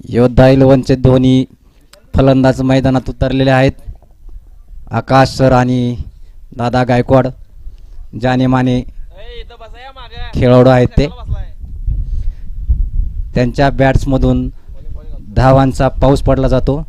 योद्धा 11चे दोन्ही फलंदाज मैदानात उतरलेले आहेत. आकाश सर आणि दादा गायकवाड जाने माने खेळाडू आहेत. ते त्यांच्या बॅट्समधून धावांचा पाऊस पडला जातो.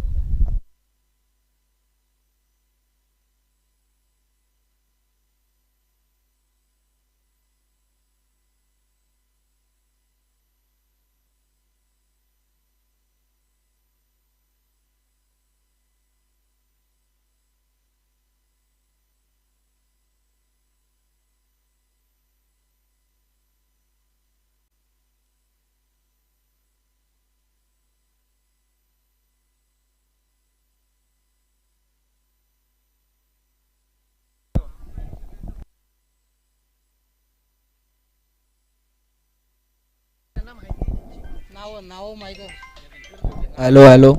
हॅलो हॅलो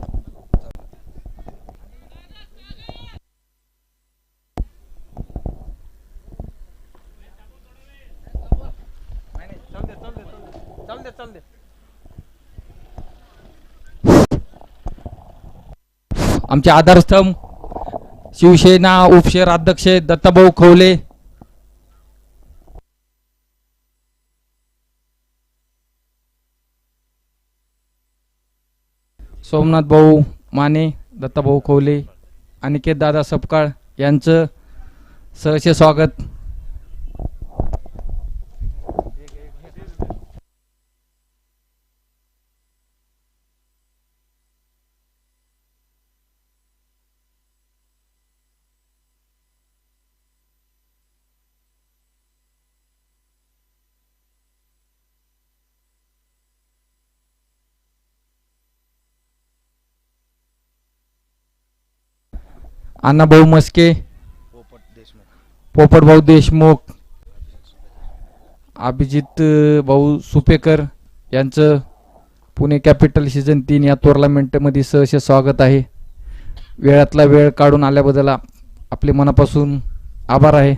आमचे आधारस्तंभ शिवसेना उपशहर अध्यक्ष दत्ताभाऊ खवले, सोमनाथ भाऊ माने, दत्ताभाऊ खवले, अनिकेत दादा सपकाळ यांचं सहर्ष स्वागत. अण्णाभाऊ मस्के, पोपटभाऊ देशमुख, अभिजित भाऊ सुपेकर यांचं पुणे कॅपिटल सीझन 3 या टुर्नामेंटमध्ये सहर्ष स्वागत आहे. वेळातला वेळ काढून आल्याबद्दल आपले मनापासून आभार आहे.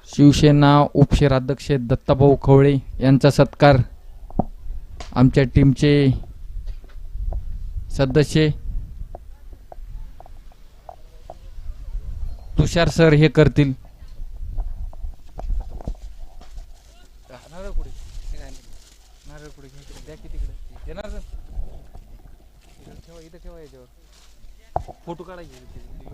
शिवसेना उपशहराध्यक्ष दत्ताभाऊ खवळे यांचा सत्कार आमच्या टीमचे सदस्य तुषार सर हे करतील. फोटो काढायचे.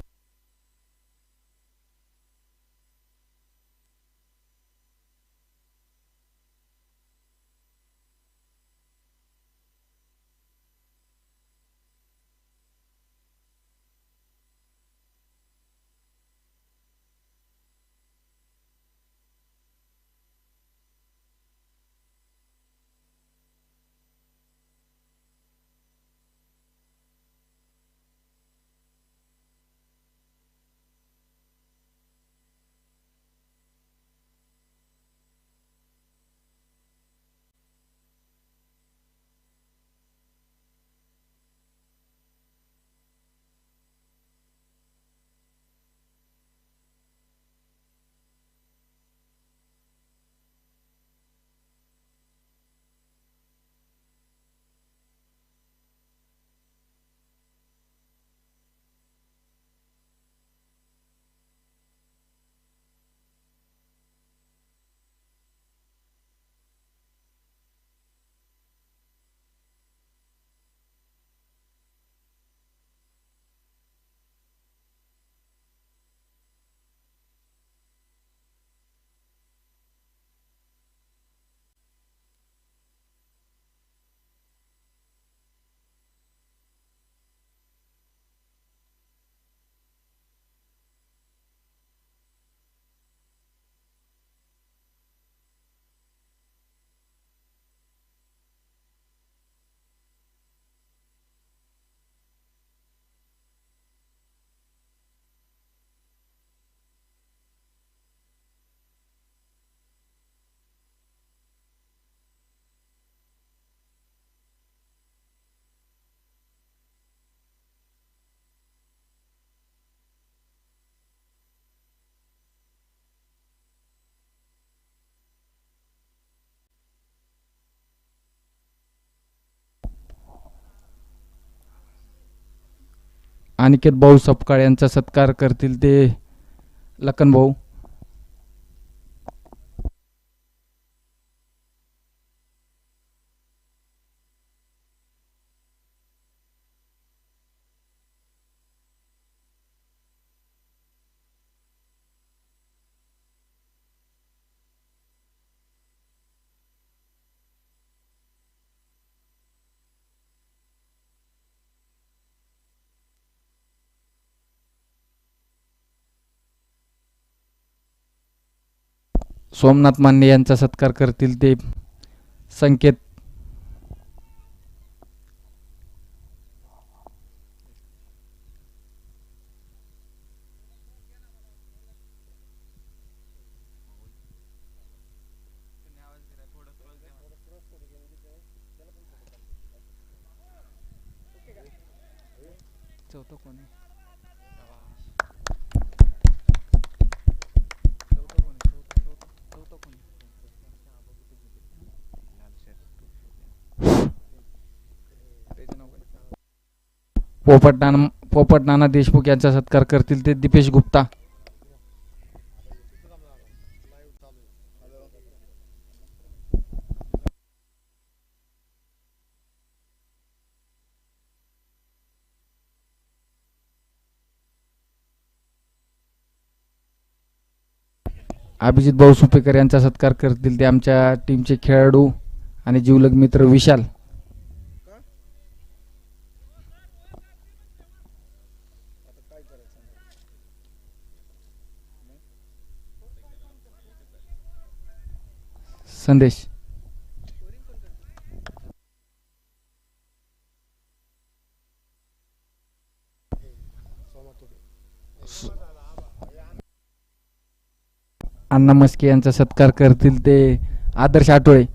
अनिकेत भाऊ सपकाळ यांचा सत्कार करतील ते लखन भाऊ. सोमनाथ माने यांचा सत्कार करतील ते संकेत. पोपट नाना देशमुख यांचा सत्कार करतील ते दीपेश गुप्ता. अभिजित भाऊ सुपेकर यांचा सत्कार करतील ते आमच्या टीमचे खेळाडू आणि जीवलग मित्र विशाल. संदेश. अण्णा मस्के यांचा सत्कार करतील ते आदर्श आठवळे.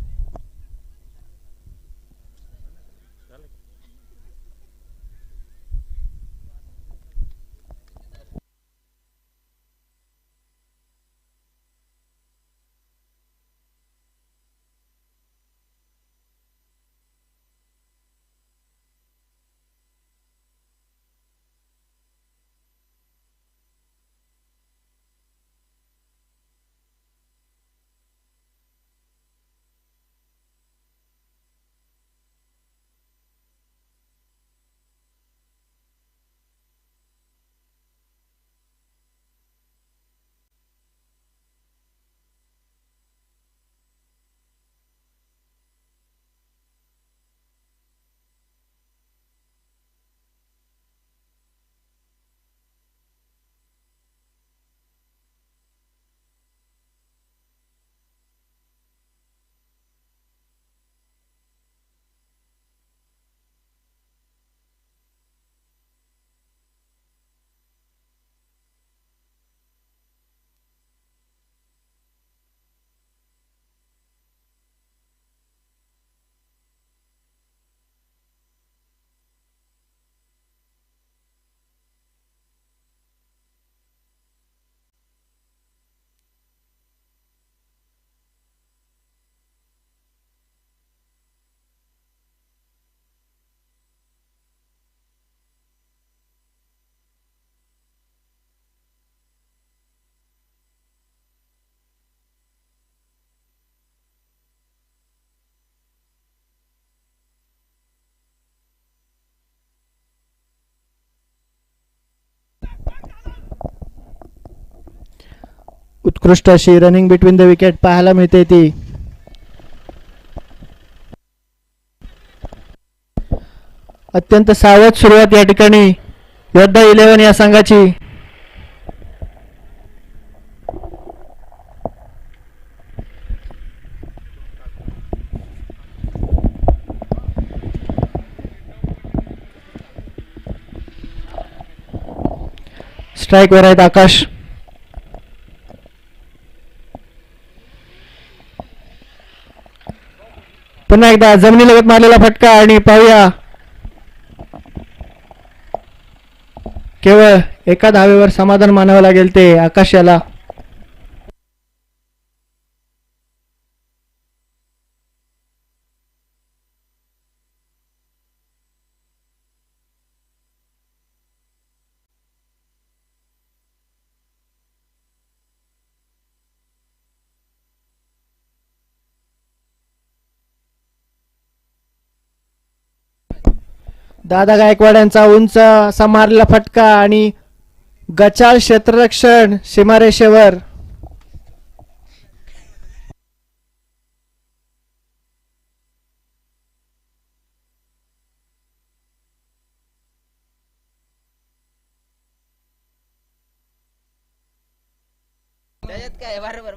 उत्कृष्ट अशी रनिंग बिटवीन द विकेट पाहायला मिळते ती. अत्यंत सावध सुरुवात या ठिकाणी योद्धा 11 या संघाची. स्ट्राइक वर आहेत आकाश. पुन्हा एकदा जमिनीलगत मारलेला फटका आणि पाहूया केवळ एका धावेवर समाधान मानावं लागेल ते आकाश याला. दादा गायकवाड यांचा उंच असा मारलेला फटका आणि गचाळ क्षेत्ररक्षण सीमारेषेवर.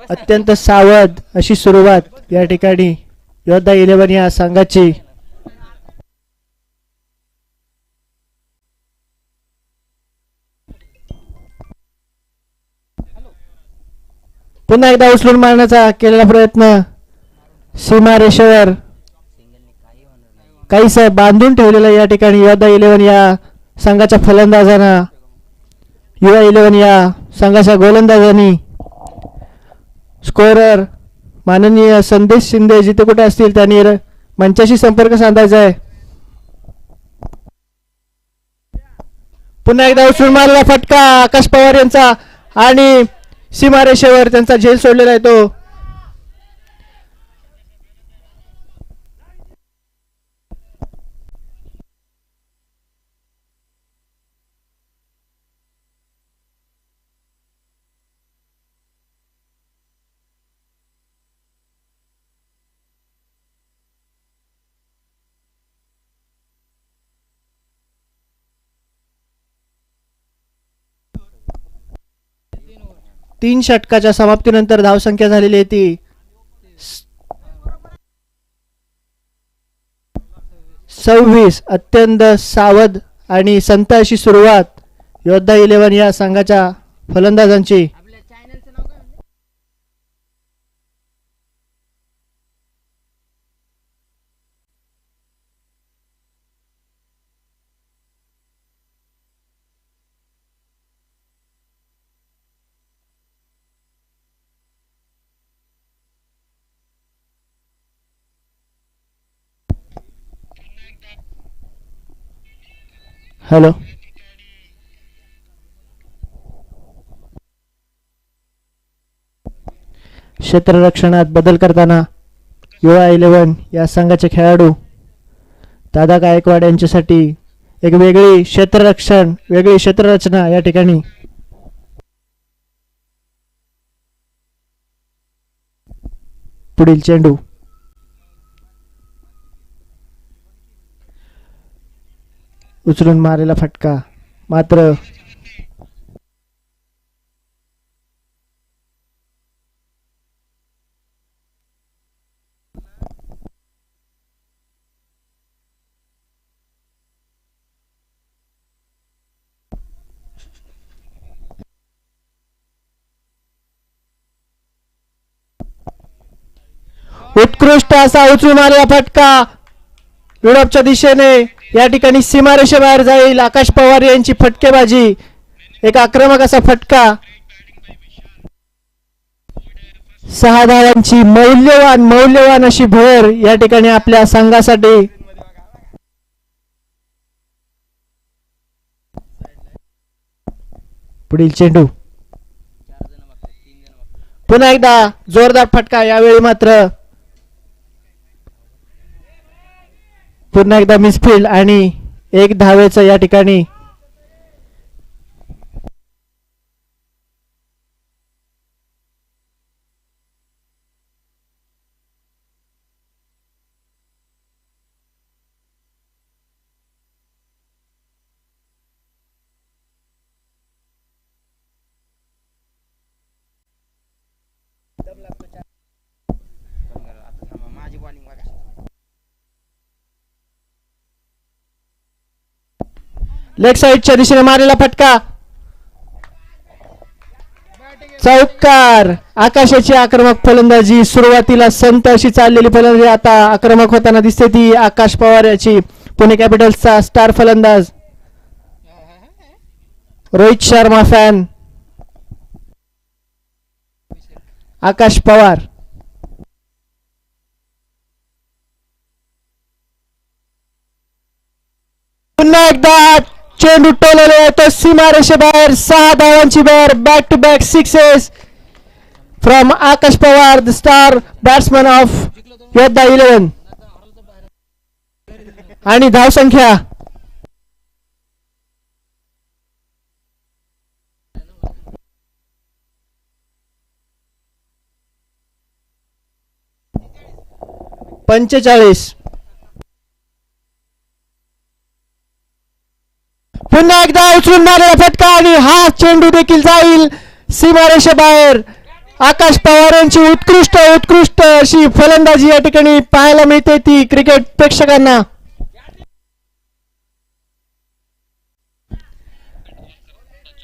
अत्यंत सावध अशी सुरुवात या ठिकाणी योद्धा 11 या संघाची. पुन्हा एकदा उचलून मारण्याचा केलेला प्रयत्न सीमारेषेवर काहीस बांधून ठेवलेला या ठिकाणी योद्धा 11 या संघाच्या फलंदाजांना. युवा 11 या संघाच्या गोलंदाजांनी. स्कोरर माननीय संदेश शिंदे जिथे कुठे असतील त्यांनी मंचाशी संपर्क साधायचा आहे. पुन्हा एकदा उचलून मारलेला फटका आकाश पवार यांचा आणि सीमारेषेवर त्यांचा झेल सोडलेला आहे तो. तीन षटकाच्या समाप्तीनंतर धावसंख्या झालेली आहे ती 26. अत्यंत सावध आणि संत अशी सुरुवात योद्धा 11 या संघाच्या फलंदाजांची. हॅलो, क्षेत्ररक्षणात बदल करताना युवा 11 या संघाचे खेळाडू दादा गायकवाड यांच्यासाठी एक वेगळी क्षेत्ररक्षण वेगळी क्षेत्ररचना या ठिकाणी. पुढील चेंडू उचलून मारलेला फटका मात्र उत्कृष्ट असा उचलून मारलेला फटका युरोपच्या दिशेने या ठिकाणी सीमारेषेबाहेर जाईल. आकाश पवार यांची फटकेबाजी एक आक्रमक असा फटका. 6 धावांची मौल्यवान अशी भर या ठिकाणी आपल्या संघासाठी. पुढील चेंडू पुन्हा एकदा जोरदार फटका. यावेळी मात्र पुन्हा एकदा मिसफील्ड आणि एक धावेचं या ठिकाणी. लेग साइडच्या दिशेने मारलेला फटका चौकार. आकाशाची आक्रमक फलंदाजी. सुरुवातीला संत अशी चाललेली फलंदाजी आता आक्रमक होताना दिसते ती आकाश पवार याची. पुणे कॅपिटल्सचा स्टार फलंदाज रोहित शर्मा फॅन आकाश पवार. पुन्हा एकदा चेंडू टोलले तो सीमारेषेबाहेर. 6 धावांची बाहेर. Back to back 6 from Akash Pawar the star batsman of Yoddha 11. आणि धावसंख्या 45. पुन्हा एकदा उचलून मारलेला फटका आणि हा चेंडू देखील जाईल सीमारेषेबाहेर. आकाश पवार यांची उत्कृष्ट अशी फलंदाजी या ठिकाणी पाहायला मिळते ती क्रिकेट प्रेक्षकांना.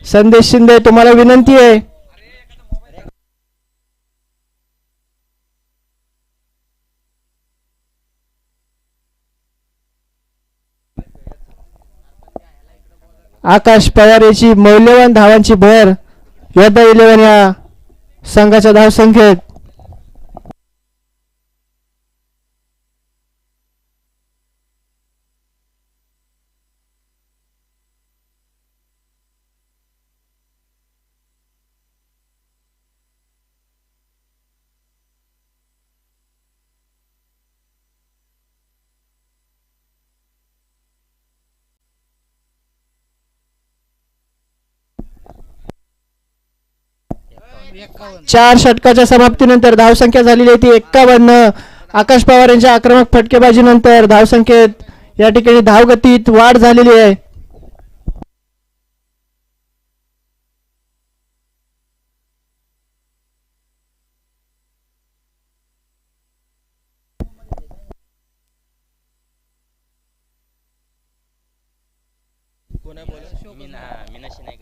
संदेश शिंदे तुम्हाला विनंती आहे. आकाश पवार याची मौल्यवान धावांची भर योद्धा 11 या संघाच्या धावसंख्येत. चार षटकाच्या समाप्तीनंतर धावसंख्या झालेली आहे ती 51. आकाश पवार यांच्या आक्रमक फटकेबाजीनंतर धावसंख्येत या ठिकाणी धावगतीत वाढ झालेली आहे.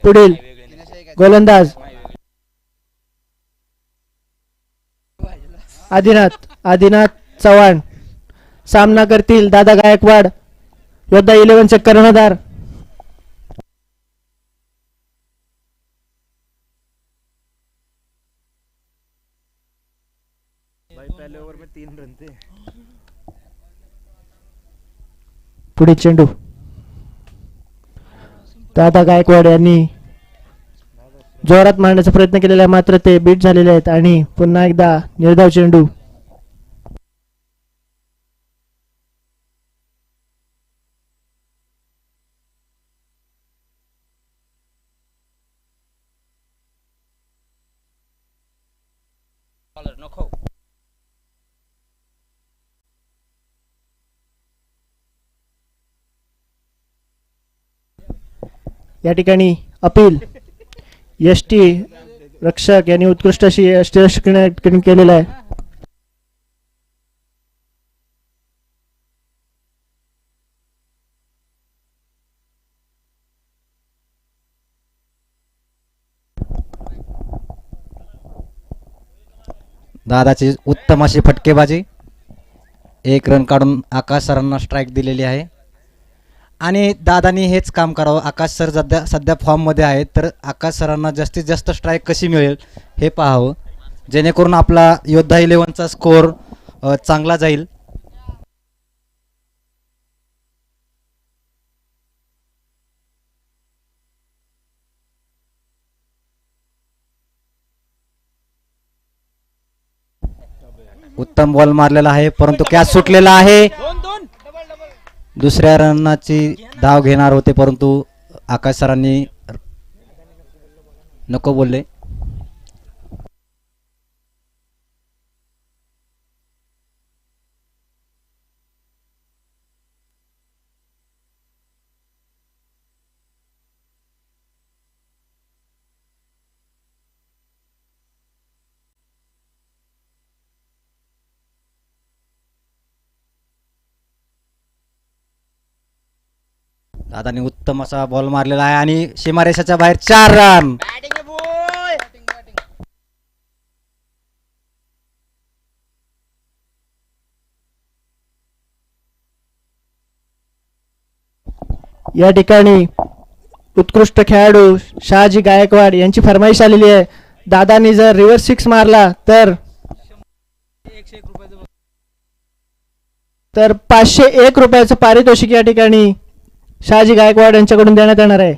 पुढील गोलंदाज आदिनाथ चव्हाण. सामना करतील दादा गायकवाड योद्धा 11 चे कर्णधार. पुढील चेंडू दादा गायकवाड यांनी जोरात मारण्याचा प्रयत्न केलेला आहे मात्र ते बीट झालेले आहेत आणि पुन्हा एकदा निर्धाव चेंडू. या ठिकाणी अपील एसटी रक्षक यांनी उत्कृष्ट अशी एसटी रक्षक केलेलं आहे. दादाची उत्तम अशी फटकेबाजी. 1 रन काढून आकाश सरांना स्ट्राईक दिलेली आहे आणि दादानी हेच काम करावं. आकाश सर सध्या फॉर्ममध्ये आहेत तर आकाश सरांना जास्तीत जास्त स्ट्राईक कशी मिळेल हे पाहावं जेणेकरून आपला योद्धा 11चा स्कोअर चांगला जाईल. उत्तम बॉल मारलेला आहे परंतु कॅच सुटलेला आहे. दुसऱ्या रनाची धाव घेणार होते परंतु आकाश सरांनी नको बोलले. दादानी उत्तम असा बॉल मारलेला आहे आणि सीमारेषाच्या बाहेर 4 रन. या ठिकाणी उत्कृष्ट खेळाडू शहाजी गायकवाड यांची फरमाईश आलेली आहे. दादानी जर रिव्हर्स 6 मारला तर 501 रुपयाचं पारितोषिक या ठिकाणी शहाजी गायकवाड यांच्याकडून देण्यात येणार आहे.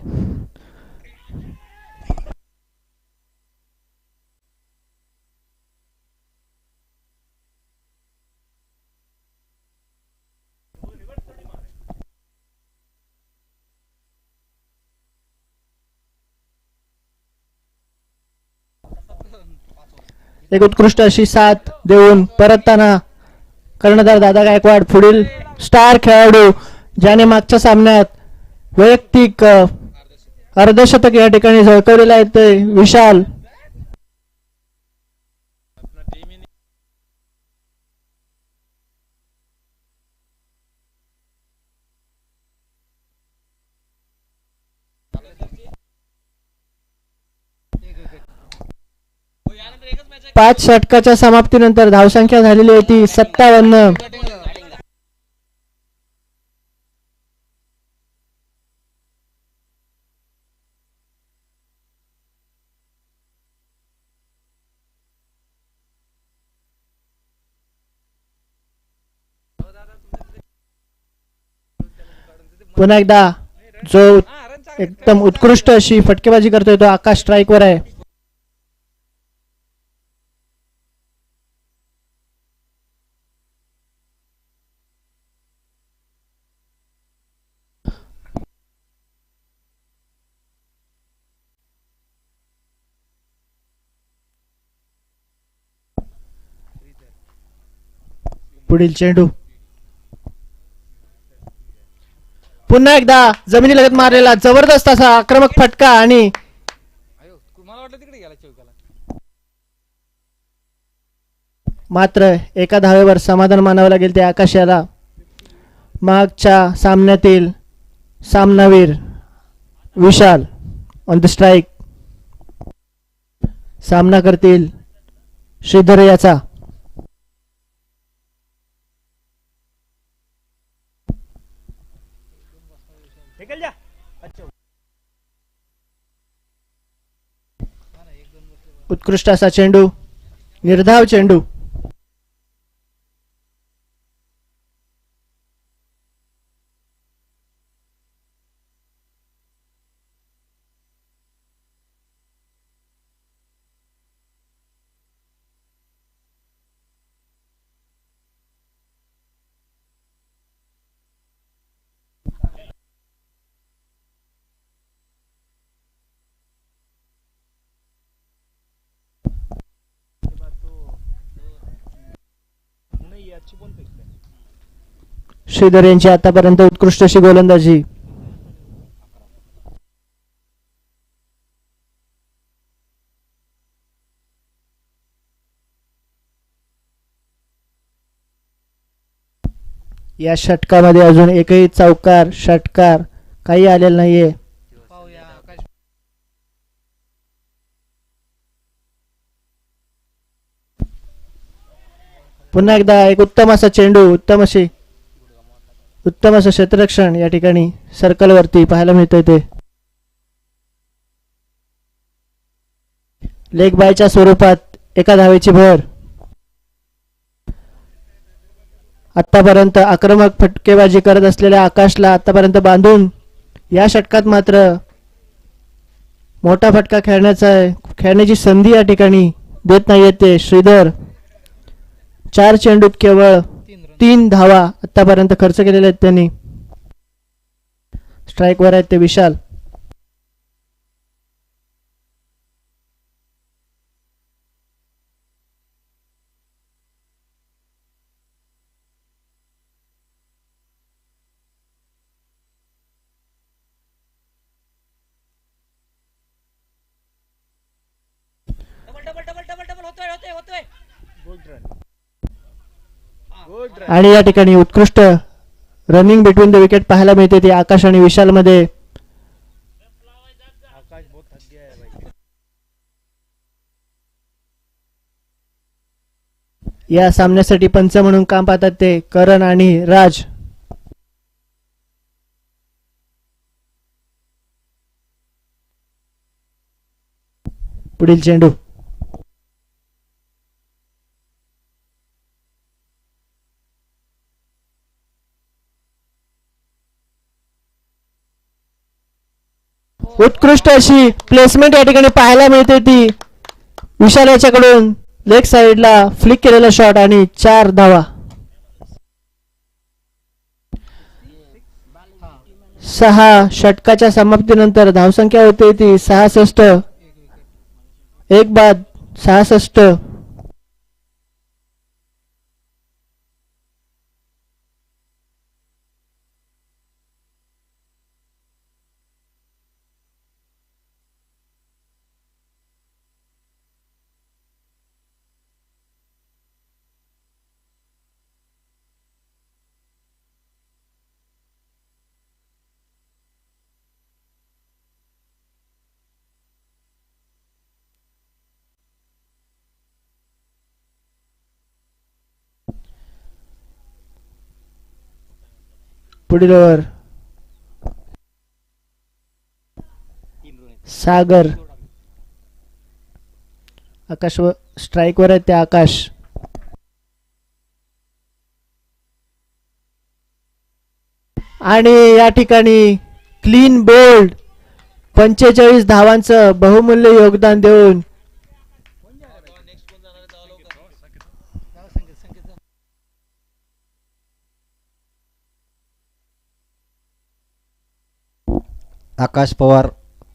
एक उत्कृष्ट अशी साथ देऊन परतताना कर्णधार दादा गायकवाड पुढील स्टार खेळाडू ज्याने मागच्या सामन्यात वैयक्तिक अर्धशतक या ठिकाणी झळकवलेलं आहे ते विशाल. पाच षटकाच्या समाप्तीनंतर धावसंख्या झालेली आहे ती 57. पुन्हा एकदा जो एकदम उत्कृष्ट अशी फटकेबाजी करतोय तो आकाश स्ट्राईकवर आहे. पुढील चेंडू पुन्हा एकदा जमिनीलगत मारलेला जबरदस्त असा आक्रमक फटका आणि मात्र एका धावेवर समाधान मानावं लागेल ते आकाश याला. मागच्या सामन्यातील सामनावीर विशाल ऑन द स्ट्राईक. सामना करतील श्रीधर याचा. उत्कृष्ट असा चेंडू, निर्धाव चेंडू. श्रीधर यांची आतापर्यंत उत्कृष्ट अशी गोलंदाजी. या षटकामध्ये अजून एकही चौकार षटकार काही आलेला नाहीये. पुन्हा एकदा एक उत्तम असा चेंडू, उत्तम असं क्षेत्ररक्षण या ठिकाणी सर्कल वरती पाहायला मिळतंय ते. लेग बायच्या स्वरूपात एका धावेची भर. आतापर्यंत आक्रमक फटकेबाजी करत असलेल्या आकाशला आतापर्यंत बांधून या षटकात मात्र मोठा फटका खेळण्याची संधी या ठिकाणी देत नाहीये ते श्रीधर. 4 चेंडूत केवळ 3 धावा आतापर्यंत खर्च केलेल्या आहेत त्यांनी. स्ट्राईकवर आहेत ते विशाल. आणि या ठिकाणी उत्कृष्ट रनिंग बिटवीन द विकेट पाहायला मिळते ते आकाश आणि विशाल मध्ये. या सामन्यासाठी पंच म्हणून काम पाहतात ते करण आणि राज. पुढील चेंडू उत्कृष्ट अशी प्लेसमेंट या ठिकाणी पाहायला मिळते ती विशाल याच्याकडून. लेग साइडला फ्लिक केलेला शॉट आणि 4 धावा. 6 षटकाच्या समाप्तीनंतर धावसंख्या होते ती 66. एक बाद 66. पुढील ओव्हर सागर. आकाश स्ट्राईकवर आहे, त्या आकाश. आणि या ठिकाणी क्लीन बोल्ड 45 धावांचं बहुमूल्य योगदान देऊन आकाश पवार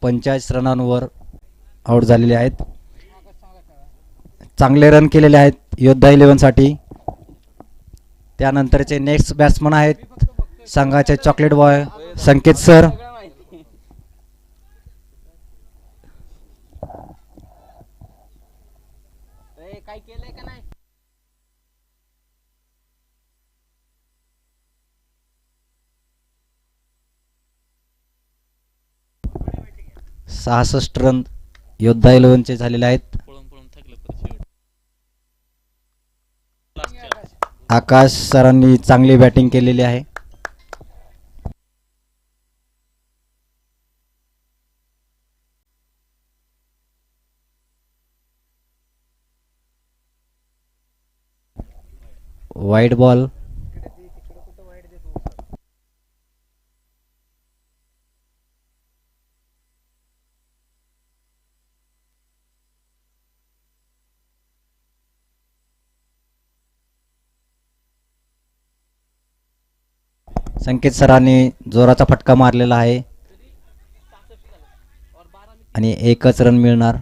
45 रनांवर आउट झालेले आहेत. चांगले रन केलेले आहेत योद्धा 11 साठी. त्यानंतरचे नेक्स्ट बॅट्समन आहेत संघाचे चॉकलेट बॉय संकेत सर. काय केलंय का नाही? 66 रन योद्धा 11 चे झालेले आहेत. आकाश सरांनी चांगली बॅटिंग केलेली आहे. Wide ball. संकेत सरांनी जोराचा फटका मारलेला आहे आणि एकच रन मिळणार.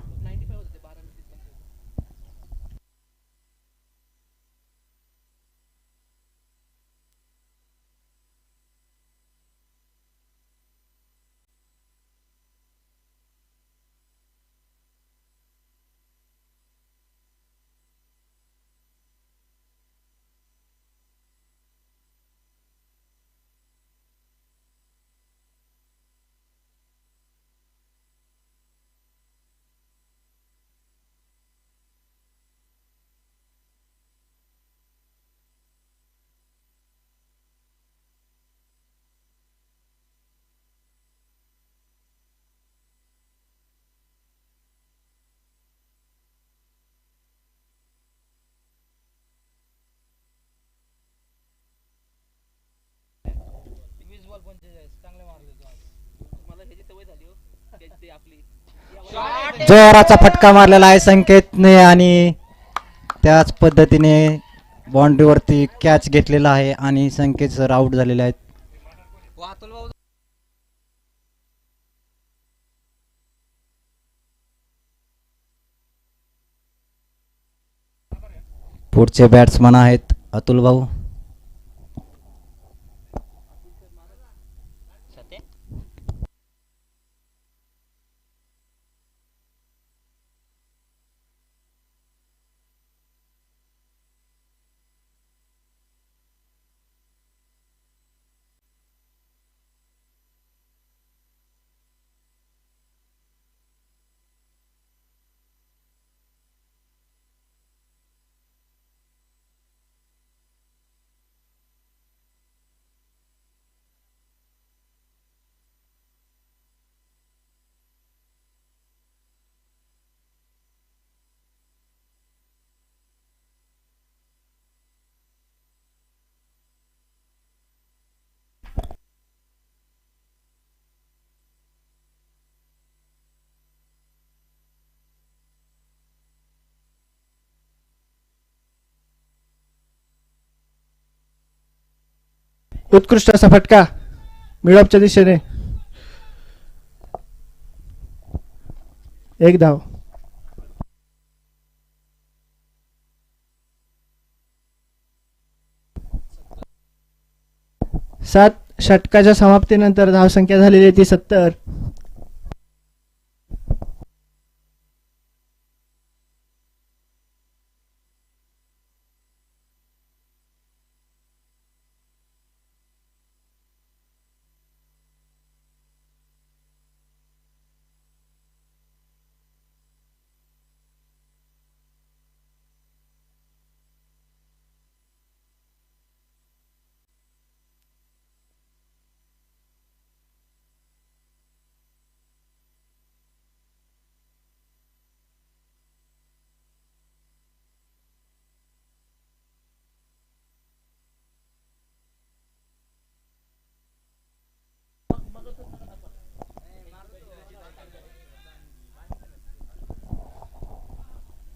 जोराचा फटका मारलेला आहे संकेतने आणि त्याच पद्धतीने बाउंड्रीवरती कॅच घेतलेला आहे आणि संकेत सर आउट झालेले आहेत. पुढचे बॅट्समन आहेत अतुल भाऊ. उत्कृष्ट असा फटका मिडऑफच्या दिशेने. एक धाव. सात षटकाच्या समाप्तीनंतर धावसंख्या झालेली आहे ती 70.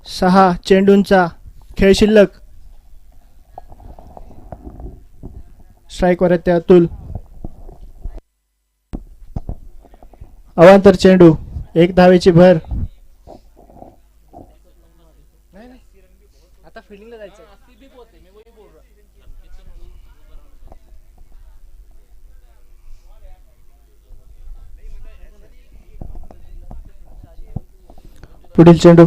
6 चेंडूंचा खेळ शिल्लक. स्ट्राईकवर येते अतुल. अवांतर चेंडू, 1 धावेची भर. आता फिल्डिंगला जायचं. पुढील चेंडू.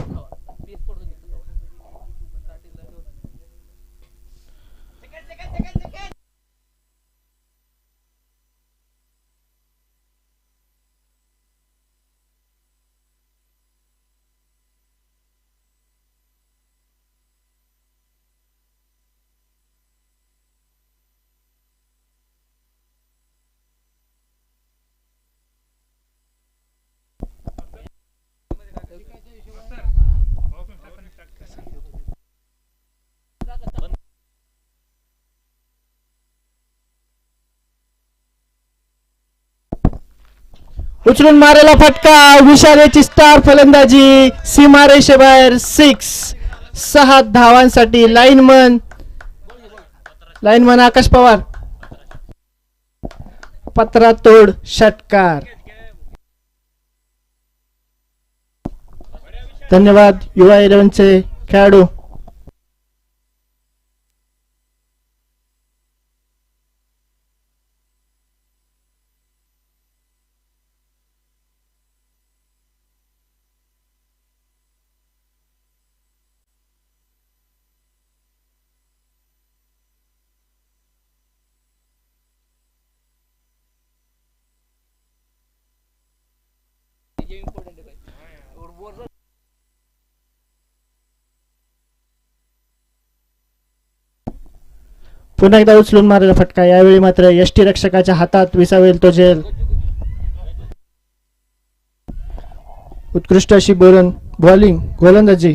उचलून मारेला फटका. विशालेची स्टार फलंदाजी. सीमारेषेबाहेर 6 धावांसाठी लाईनमन आकाश पवार. पत्रातोड षटकार. धन्यवाद युवा 11चे खेळाडू. पुन्हा एकदा उचलून मारलेला फटका. यावेळी मात्र यष्टी रक्षकाच्या हातात विसावेल तो झेल. उत्कृष्ट अशी बॉलिंग गोलंदाजी.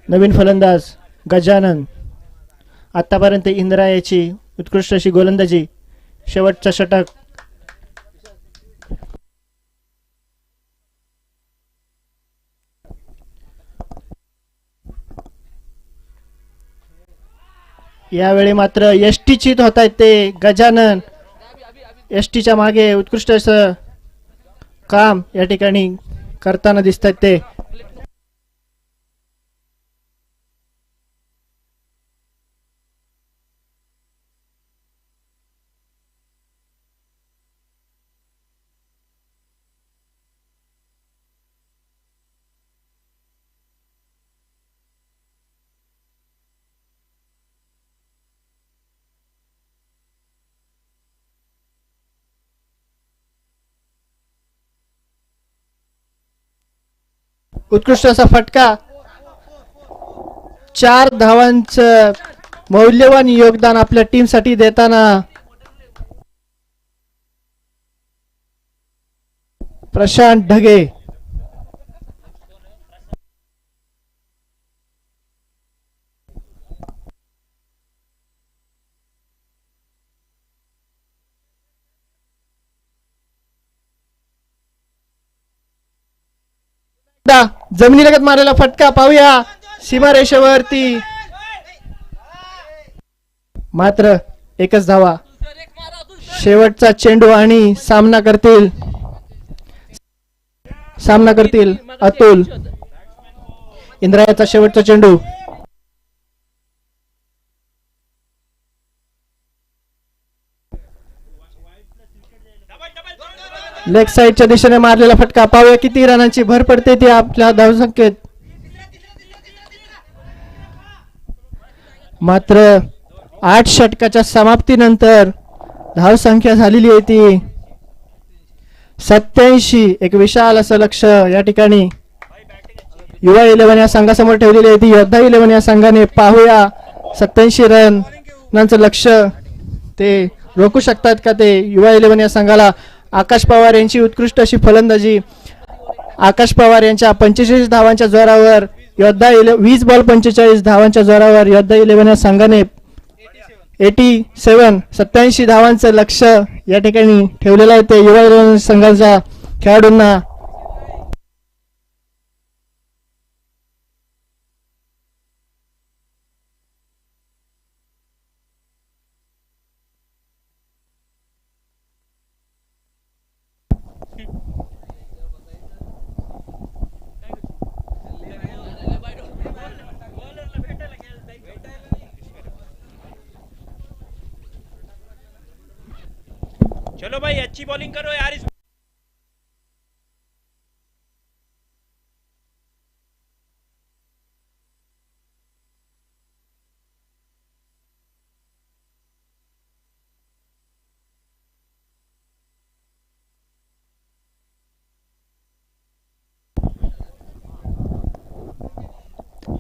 नवीन फलंदाज गजानन. आतापर्यंत इंद्रायची उत्कृष्ट अशी गोलंदाजी. शेवटचा षटक. यावेळी मात्र एसटी चित होत आहेत ते गजानन. एसटीच्या मागे उत्कृष्ट असं काम या ठिकाणी करताना दिसत आहेत ते. उत्कृष्ट असा फटका. 4 धावांचं मौल्यवान योगदान आपल्या टीम साठी देताना प्रशांत ढगे. जमिनीलगत मारलेला फटका पाहूया. सीमारेषेवरती मात्र एकच धावा. शेवटचा चेंडू आणि सामना करतील अतुल. इंद्रायाचा शेवटचा चेंडू. लेग साइडच्या दिशेने मारलेला फटका. पाहूया किती रनांची भर पडते ती आपल्या धावसंख्येत. मात्र 8 षटकाच्या समाप्तीनंतर धावसंख्या झालेली आहे ती 87. एक विशाल असं लक्ष या ठिकाणी युवा 11 या संघासमोर ठेवलेली आहे ती योद्धा 11 या संघाने. पाहूया 87 रनांचं लक्ष ते रोखू शकतात का ते युवा 11 या संघाला. आकाश पवार यांची उत्कृष्ट अशी फलंदाजी. आकाश पवार यांच्या 45 धावांच्या जोरावर योद्धा 20 बॉल 45 धावांच्या जोरावर योद्धा 11 या संघाने 87 धावांचं लक्ष या ठिकाणी ठेवलेलं आहे ते युवा 11 संघाच्या खेळाडूंना. चलो भाई अच्छी बॉलिंग करो यार इस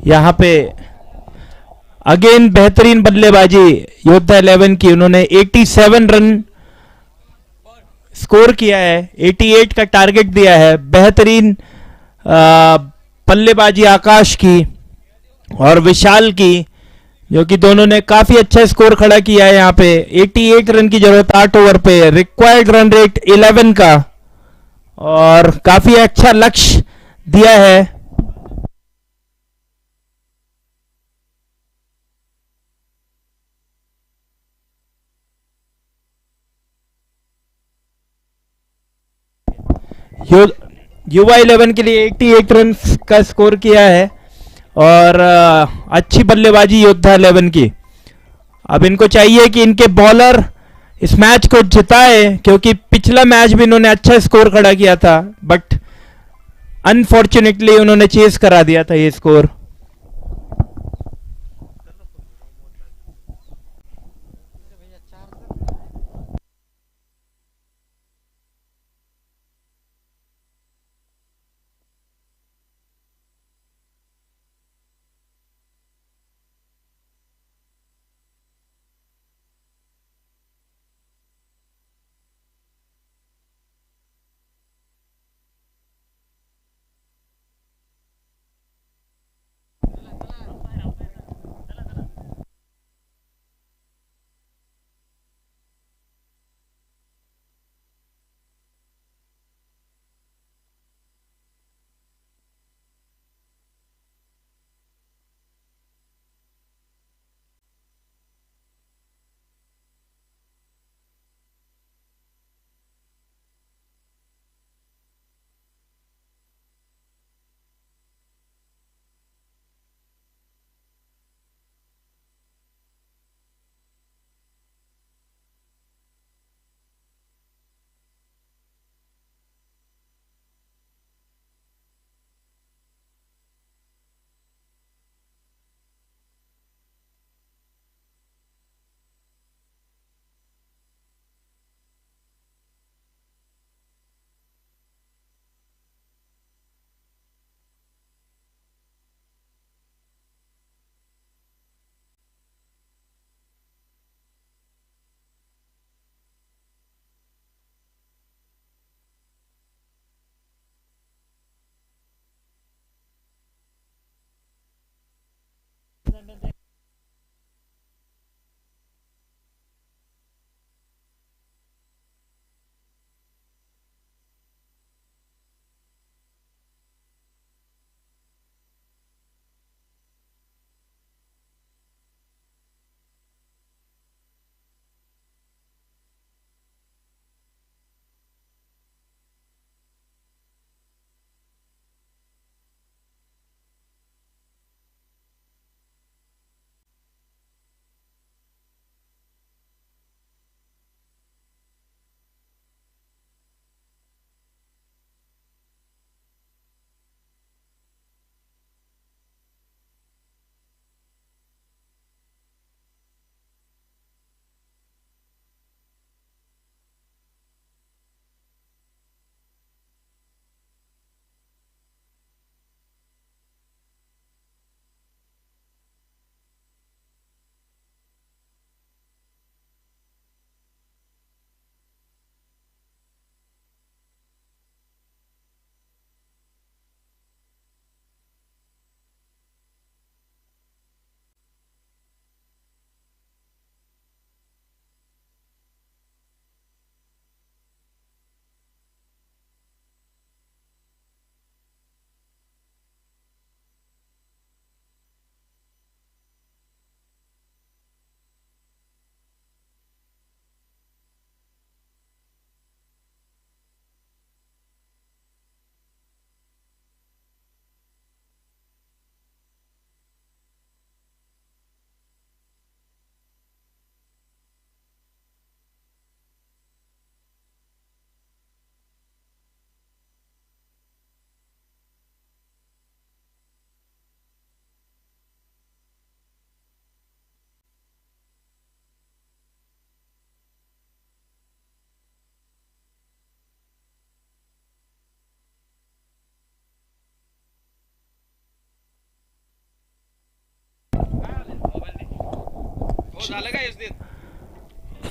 यहाँ पे अगेन बेहतरीन बल्लेबाजी योद्धा 11 की. उन्होंने 87 रन स्कोर किया है, 88 का टारगेट दिया है. बेहतरीन बल्लेबाजी आकाश की और विशाल की, जो कि दोनों ने काफी अच्छा स्कोर खड़ा किया है. यहाँ पे 88 रन की जरूरत 8 ओवर पे. रिक्वायर्ड रन रेट 11 का और काफी अच्छा लक्ष्य दिया है. युवा 11 के लिए 88 रन का स्कोर किया है और अच्छी बल्लेबाजी योद्धा 11 की. अब इनको चाहिए कि इनके बॉलर इस मैच को जिताए, क्योंकि पिछला मैच भी इन्होंने अच्छा स्कोर खड़ा किया था, बट अनफॉर्चुनेटली उन्होंने चेस करा दिया था ये स्कोर.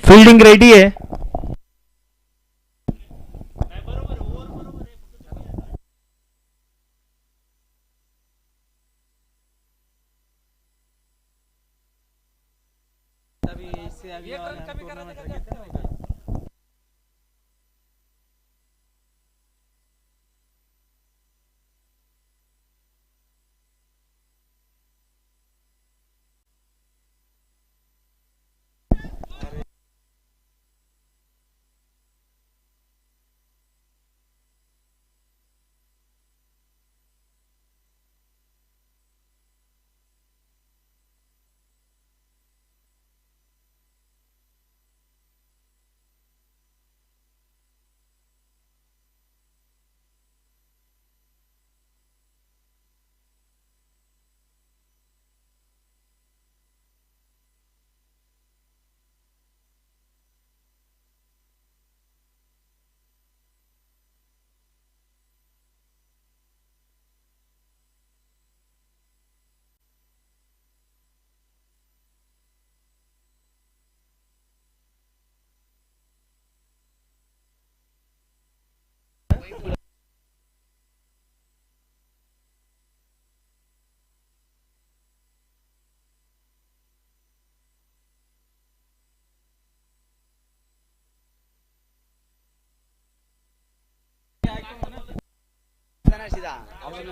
फील्डिंग रेडी है.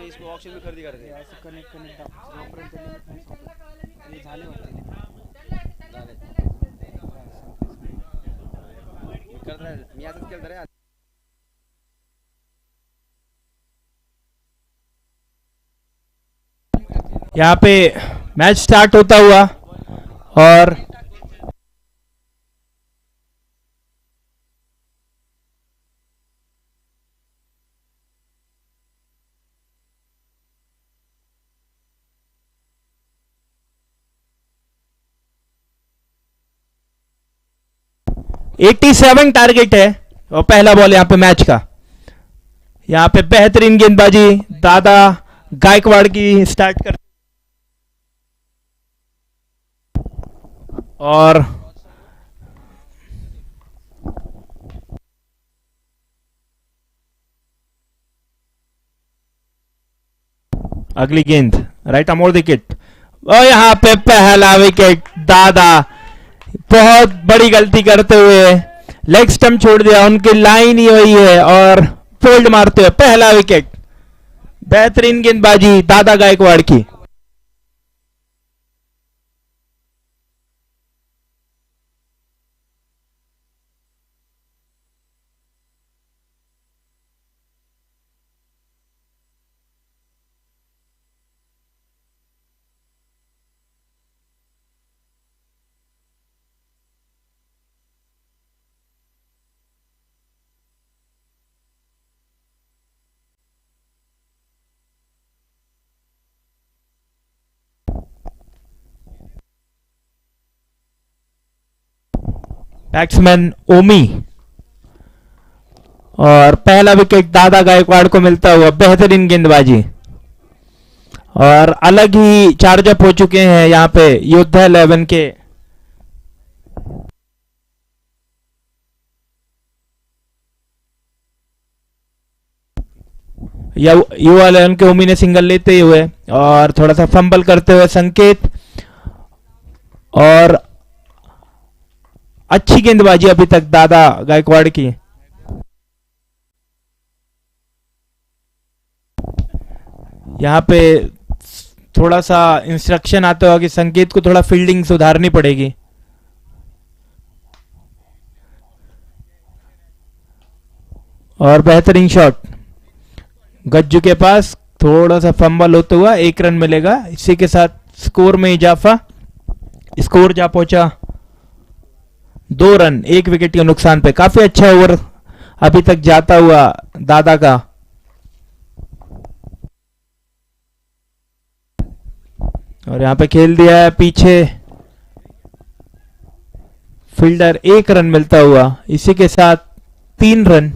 इसको ऑक्शन में खरीदी करते हैं. मी असंच केलं रे. यहाँ पे मैच स्टार्ट होता हुआ और (87) टारगेट है और पहला बॉल यहाँ पे मैच का. यहाँ पे बेहतरीन गेंदबाजी दादा गायकवाड़ की स्टार्ट कर और अगली गेंद राइट अमोर विकेट और यहाँ पे पहला विकेट. दादा बहुत बड़ी गलती करते हुए लेग स्टंप छोड़ दिया. उनकी लाइन ही वही है और फोल्ड मारते हुए पहला विकेट. बेहतरीन गेंदबाजी दादा गायकवाड़ की. बैट्समैन ओमी और पहला विकेट दादा गायकवाड़ को मिलता हुआ. बेहतरीन गेंदबाजी और अलग ही चार्जअप हो चुके हैं यहाँ पे योद्धा 11 के. युवा 11 के ओमी ने सिंगल लेते हुए और थोड़ा सा फंबल करते हुए संकेत और अच्छी गेंदबाजी अभी तक दादा गायकवाड़ की. यहाँ पे थोड़ा सा इंस्ट्रक्शन आता होगा कि संकेत को थोड़ा फील्डिंग सुधारनी पड़ेगी. और बेहतरीन शॉट गज्जू के पास. थोड़ा सा फंबल होता हुआ 1 रन मिलेगा. इसी के साथ स्कोर में इजाफा. स्कोर जा पहुंचा 2 रन 1 विकेट के नुकसान पे. काफी अच्छा ओवर अभी तक जाता हुआ दादा का. और यहां पे खेल दिया है पीछे फील्डर. 1 रन मिलता हुआ. इसी के साथ 3 रन.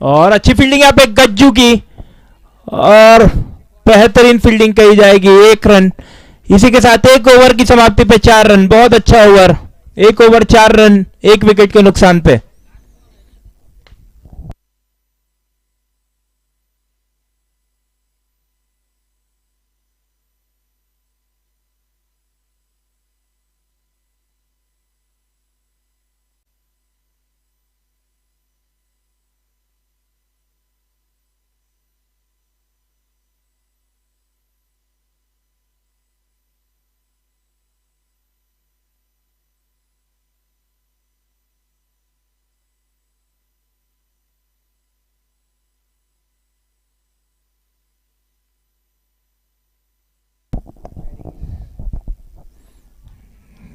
और अच्छी फील्डिंग यहाँ पे गज्जू की, और बेहतरीन फील्डिंग कही जाएगी, 1 रन। इसी के साथ 1 ओवर की समाप्ति पे 4 रन, बहुत अच्छा ओवर, 1 ओवर 4 रन 1 विकेट के नुकसान पे।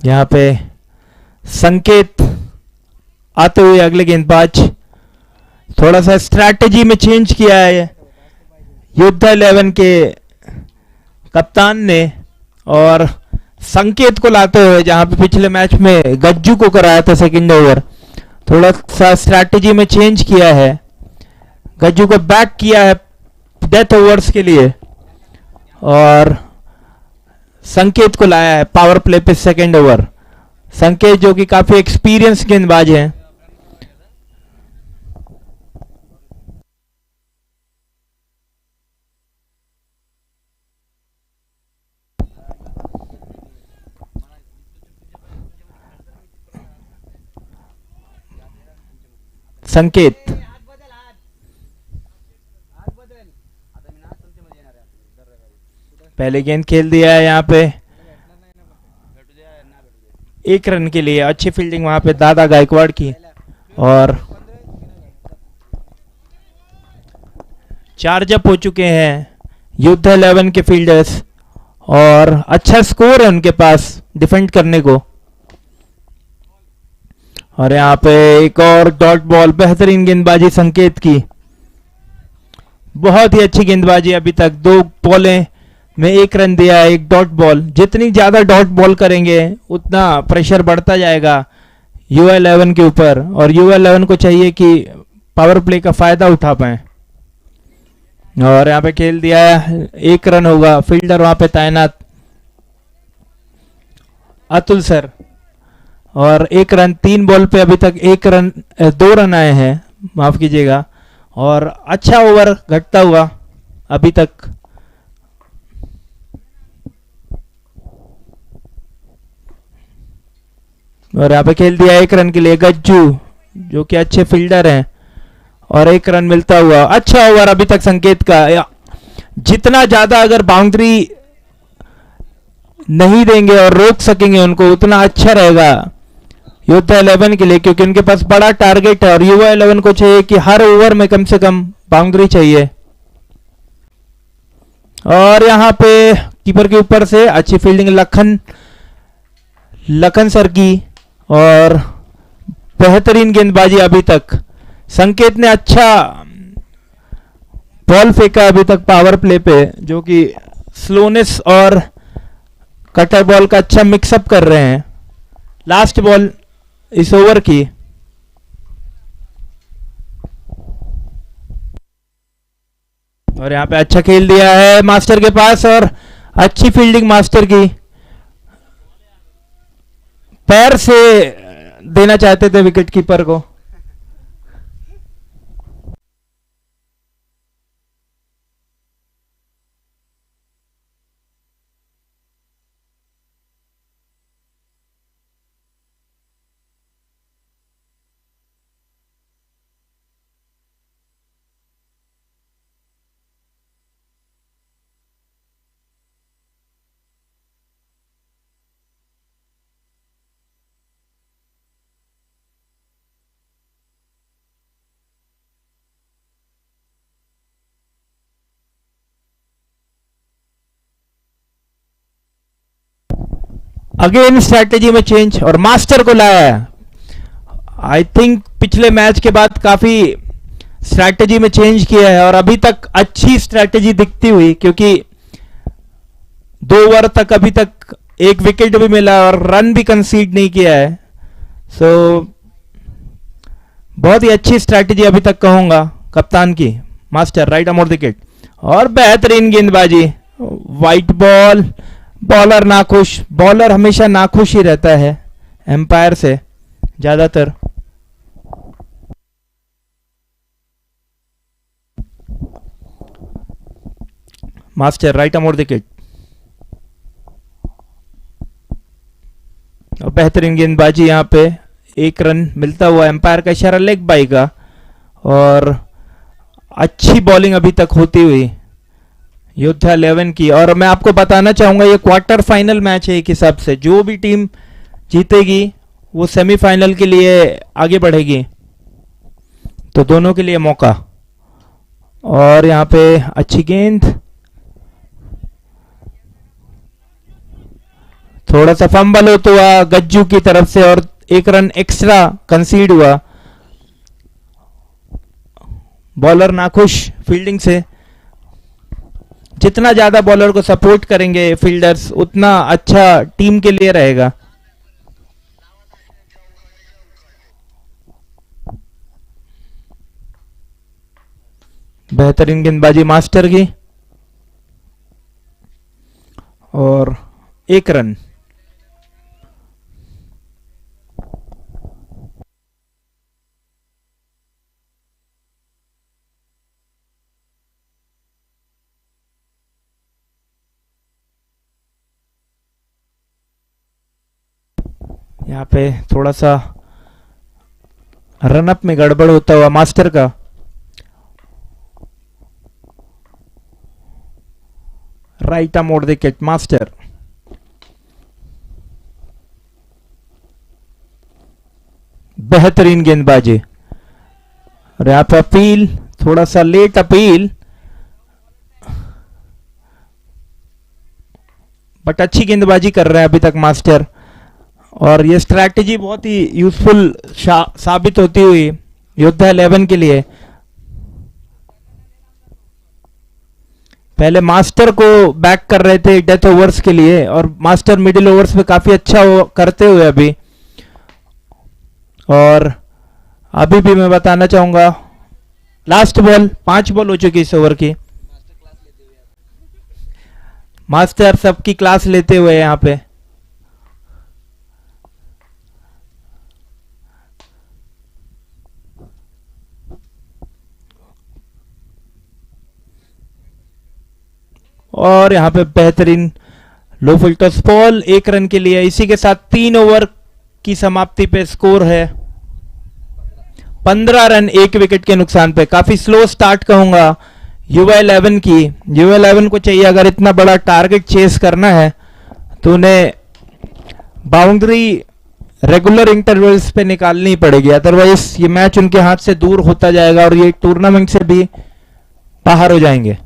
यहाँ पे संकेत आते हुए अगले गेंदबाज, थोड़ा सा स्ट्रैटेजी में चेंज किया है योद्धा 11 के कप्तान ने, और संकेत को लाते हुए, जहां पे पिछले मैच में गज्जू को कराया था सेकंड ओवर, थोड़ा सा स्ट्रैटेजी में चेंज किया है, गज्जू को बैक किया है डेथ ओवर्स के लिए, और संकेत को लाया है पावर प्ले पे सेकंड ओवर। संकेत जो कि काफी एक्सपीरियंस गेंदबाज हैं। संकेत पहले गेंद खेल दिया है यहाँ पे 1 रन के लिए। अच्छी फील्डिंग वहां पे दादा गायकवाड़ की, और चार्ज अप हो चुके हैं योद्धा 11 के फील्डर्स, और अच्छा स्कोर है उनके पास डिफेंड करने को। और यहाँ पे एक और डॉट बॉल, बेहतरीन गेंदबाजी संकेत की, बहुत ही अच्छी गेंदबाजी। अभी तक 2 बॉलें में 1 रन दिया है, 1 डॉट बॉल। जितनी ज्यादा डॉट बॉल करेंगे उतना प्रेशर बढ़ता जाएगा युवा 11 के ऊपर, और युवा 11 को चाहिए कि पावर प्ले का फायदा उठा पाए। और यहाँ पे खेल दिया है, 1 रन होगा। फील्डर वहां पे तैनात अतुल सर, और 1 रन 3 बॉल पे अभी तक 2 रन आए हैं, माफ कीजिएगा। और अच्छा ओवर घटता हुआ अभी तक। और यहाँ पे खेल दिया 1 रन के लिए गज्जू, जो कि अच्छे फील्डर हैं, और 1 रन मिलता हुआ। अच्छा ओवर अभी तक संकेत का। जितना ज्यादा अगर बाउंड्री नहीं देंगे और रोक सकेंगे उनको, उतना अच्छा रहेगा योद्धा 11 के लिए, क्योंकि उनके पास बड़ा टारगेट है, और युवा 11 को चाहिए कि हर ओवर में कम से कम बाउंड्री चाहिए। और यहाँ पे कीपर के ऊपर से अच्छी फील्डिंग लखन सर की, और बेहतरीन गेंदबाजी अभी तक। संकेत ने अच्छा बॉल फेंका अभी तक पावर प्ले पे, जो कि स्लोनेस और कटर बॉल का अच्छा मिक्सअप कर रहे हैं। लास्ट बॉल इस ओवर की। और यहाँ पे अच्छा खेल दिया है मास्टर के पास, और अच्छी फील्डिंग मास्टर की। पैर से देना चाहते थे विकेट कीपर को। अगेन स्ट्रैटेजी में चेंज, और मास्टर को लाया है। आई थिंक पिछले मैच के बाद काफी स्ट्रैटेजी में चेंज किया है, और अभी तक अच्छी स्ट्रैटेजी दिखती हुई, क्योंकि 2 ओवर तक अभी तक 1 विकेट भी मिला और रन भी कंसीड नहीं किया है। सो बहुत ही अच्छी स्ट्रैटेजी अभी तक कहूंगा, कप्तान की। मास्टर राइट अमोर विकेट और बेहतरीन गेंदबाजी, वाइट बॉल। बॉलर नाखुश, बॉलर हमेशा नाखुश ही रहता है एम्पायर से ज्यादातर। मास्टर राइट अमोर विकेट और बेहतरीन गेंदबाजी, यहाँ पे 1 रन मिलता हुआ, एम्पायर का इशारा लेग बाई का। और अच्छी बॉलिंग अभी तक होती हुई योद्धा 11 की। और मैं आपको बताना चाहूंगा ये क्वार्टर फाइनल मैच है, एक हिसाब से जो भी टीम जीतेगी वो सेमीफाइनल के लिए आगे बढ़ेगी, तो दोनों के लिए मौका। और यहाँ पे अच्छी गेंद, थोड़ा सा फंबल होता हुआ गज्जू की तरफ से और 1 रन एक्स्ट्रा कंसीड हुआ। बॉलर नाखुश फील्डिंग से। जितना ज्यादा बॉलर को सपोर्ट करेंगे फील्डर्स उतना अच्छा टीम के लिए रहेगा। बेहतरीन गेंदबाजी मास्टर की और 1 रन। यहाँ पे थोड़ा सा रनअप में गड़बड़ होता हुआ मास्टर का। Right arm over wicket master. बेहतरीन गेंदबाजी और यहाँ पे अपील, थोड़ा सा लेट अपील, बट अच्छी गेंदबाजी कर रहे हैं अभी तक मास्टर। और ये स्ट्रैटेजी बहुत ही यूजफुल साबित होती हुई योद्धा 11 के लिए। पहले मास्टर को बैक कर रहे थे डेथ ओवर्स के लिए और मास्टर मिडिल ओवर्स में काफी अच्छा करते हुए अभी। और अभी भी मैं बताना चाहूंगा लास्ट बॉल, 5 बॉल हो चुकी इस ओवर की। मास्टर सबकी क्लास लेते हुए यहाँ पे। और यहाँ पे बेहतरीन low full toss ball 1 run के लिए। इसी के साथ 3 ओवर की समाप्ति पे स्कोर है 15 रन 1 विकेट के नुकसान पे। काफी स्लो स्टार्ट कहूंगा युवा 11 की। युवा 11 को चाहिए अगर इतना बड़ा टारगेट चेस करना है तो उन्हें बाउंड्री रेगुलर इंटरवल्स पे निकालनी पड़ेगी, अदरवाइज ये मैच उनके हाथ से दूर होता जाएगा और ये टूर्नामेंट से भी बाहर हो जाएंगे।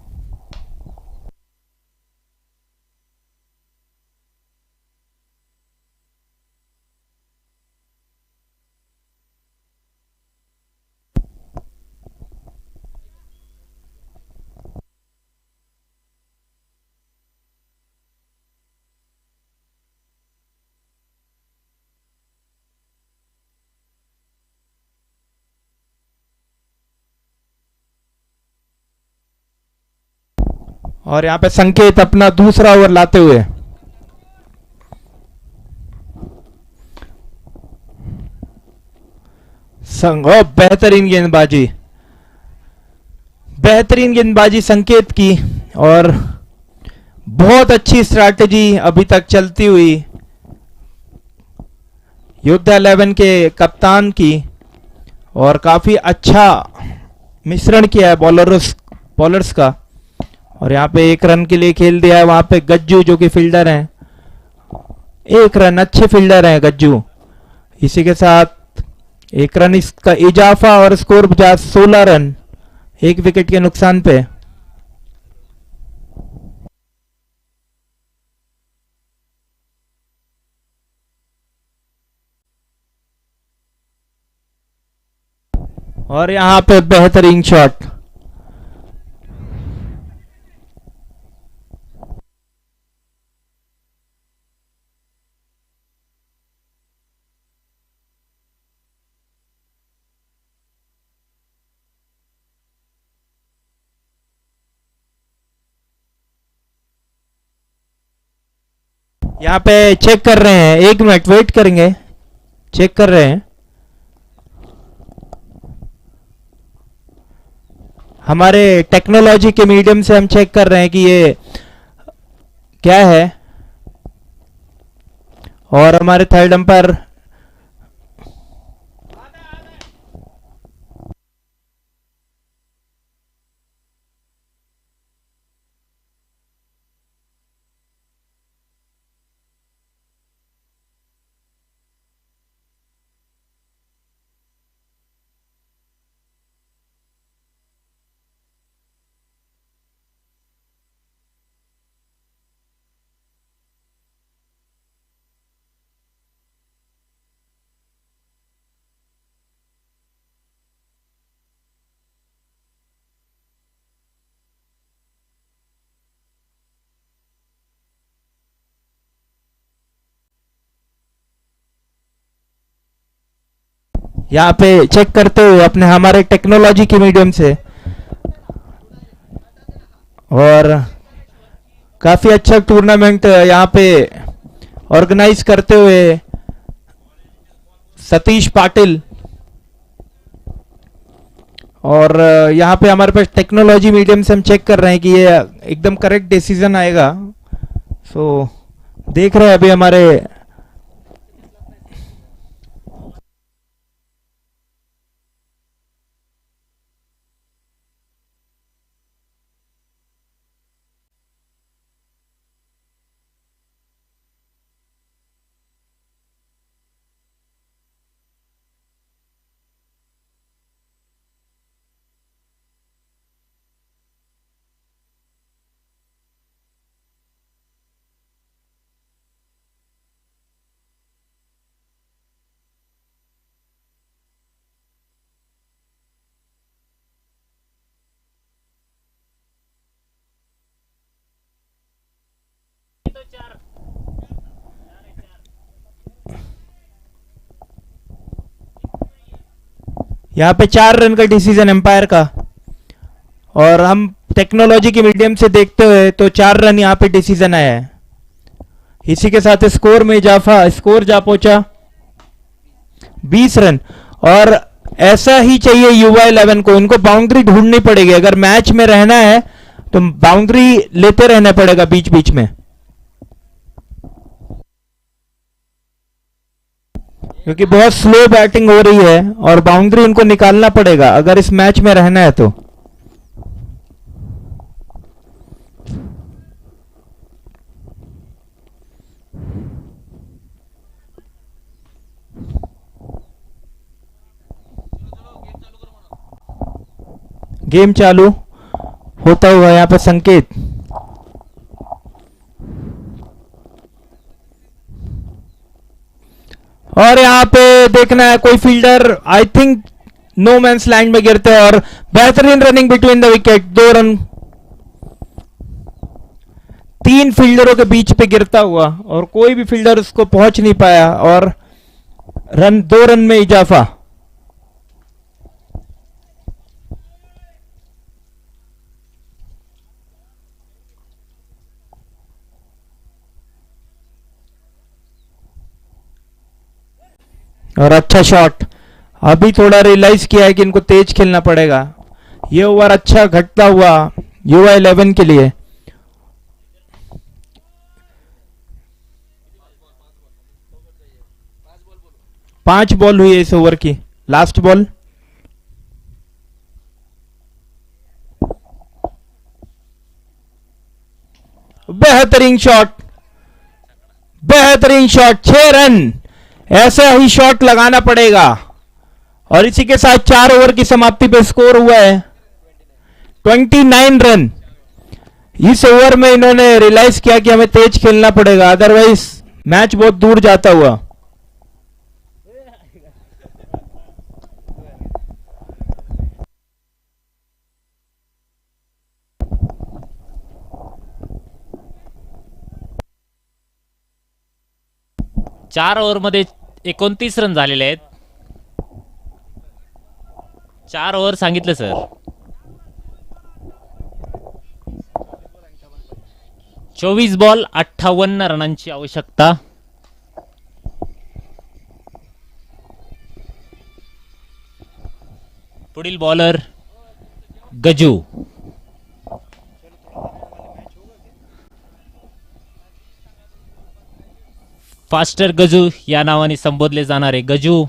और यहां पे संकेत अपना दूसरा ओवर लाते हुए बेहतरीन गेंदबाजी, बेहतरीन गेंदबाजी संकेत की और बहुत अच्छी स्ट्रैटेजी अभी तक चलती हुई योद्धा 11 के कप्तान की। और काफी अच्छा मिश्रण किया है बॉलर्स का। और यहाँ पे 1 रन के लिए खेल दिया है वहां पे गज्जू जो कि फील्डर हैं। 1 रन, अच्छे फील्डर हैं गज्जू। इसी के साथ 1 रन इसका इजाफा और स्कोर 16 रन 1 विकेट के नुकसान पे। और यहां पे बेहतरीन शॉट, यहाँ पे चेक कर रहे हैं, 1 मिनट वेट करेंगे, चेक कर रहे हैं। हमारे टेक्नोलॉजी के मीडियम से हम चेक कर रहे हैं कि ये क्या है। और हमारे थर्ड अंपायर यहाँ पे चेक करते हुए अपने हमारे टेक्नोलॉजी के मीडियम से, और काफी अच्छा टूर्नामेंट यहाँ पे ऑर्गेनाइज करते हुए सतीश पाटिल। और यहाँ पे हमारे पास टेक्नोलॉजी मीडियम से हम चेक कर रहे हैं कि ये एकदम करेक्ट डिसीजन आएगा। सो देख रहे हैं अभी हमारे यहाँ पे 4 रन का डिसीजन एम्पायर का, और हम टेक्नोलॉजी के मीडियम से देखते हुए तो 4 रन यहाँ पे डिसीजन आया है। इसी के साथ स्कोर में इजाफा, स्कोर जा पहुंचा 20 रन। और ऐसा ही चाहिए युवा 11 को, इनको बाउंड्री ढूंढनी पड़ेगी। अगर मैच में रहना है तो बाउंड्री लेते रहना पड़ेगा बीच बीच में, क्योंकि बहुत स्लो बैटिंग हो रही है और बाउंड्री इनको निकालना पड़ेगा अगर इस मैच में रहना है तो। गेम चालू होता हुआ यहाँ पर संकेत, और यहाँ पे देखना है कोई fielder I think no man's land में गिरते हैं, और बेहतरीन running between the wicket, 2 run 3 फील्डरों के बीच पे गिरता हुआ, और कोई भी फील्डर उसको पहुंच नहीं पाया, और 2 रन में इजाफा। और अच्छा शॉट, अभी थोड़ा रियलाइज किया है कि इनको तेज खेलना पड़ेगा। ये ओवर अच्छा घटता हुआ युवा 11 के लिए। पांच बॉल हुई है इस ओवर की, लास्ट बॉल। बेहतरीन शॉट, बेहतरीन शॉट, 6 रन। ऐसा ही शॉट लगाना पड़ेगा, और इसी के साथ 4 ओवर की समाप्ति पे स्कोर हुआ है 29 रन। इस ओवर में इन्होंने रियलाइज किया कि हमें तेज खेलना पड़ेगा, अदरवाइज मैच बहुत दूर जाता हुआ। चार ओव्हरमध्ये 29 रन झालेले आहेत. 4 ओव्हर सांगितलं सर. 24 बॉल 58 रनांची आवश्यकता. पुढील बॉलर गजू. फास्टर गजू या नावाने संबोधले जाणारे गजू.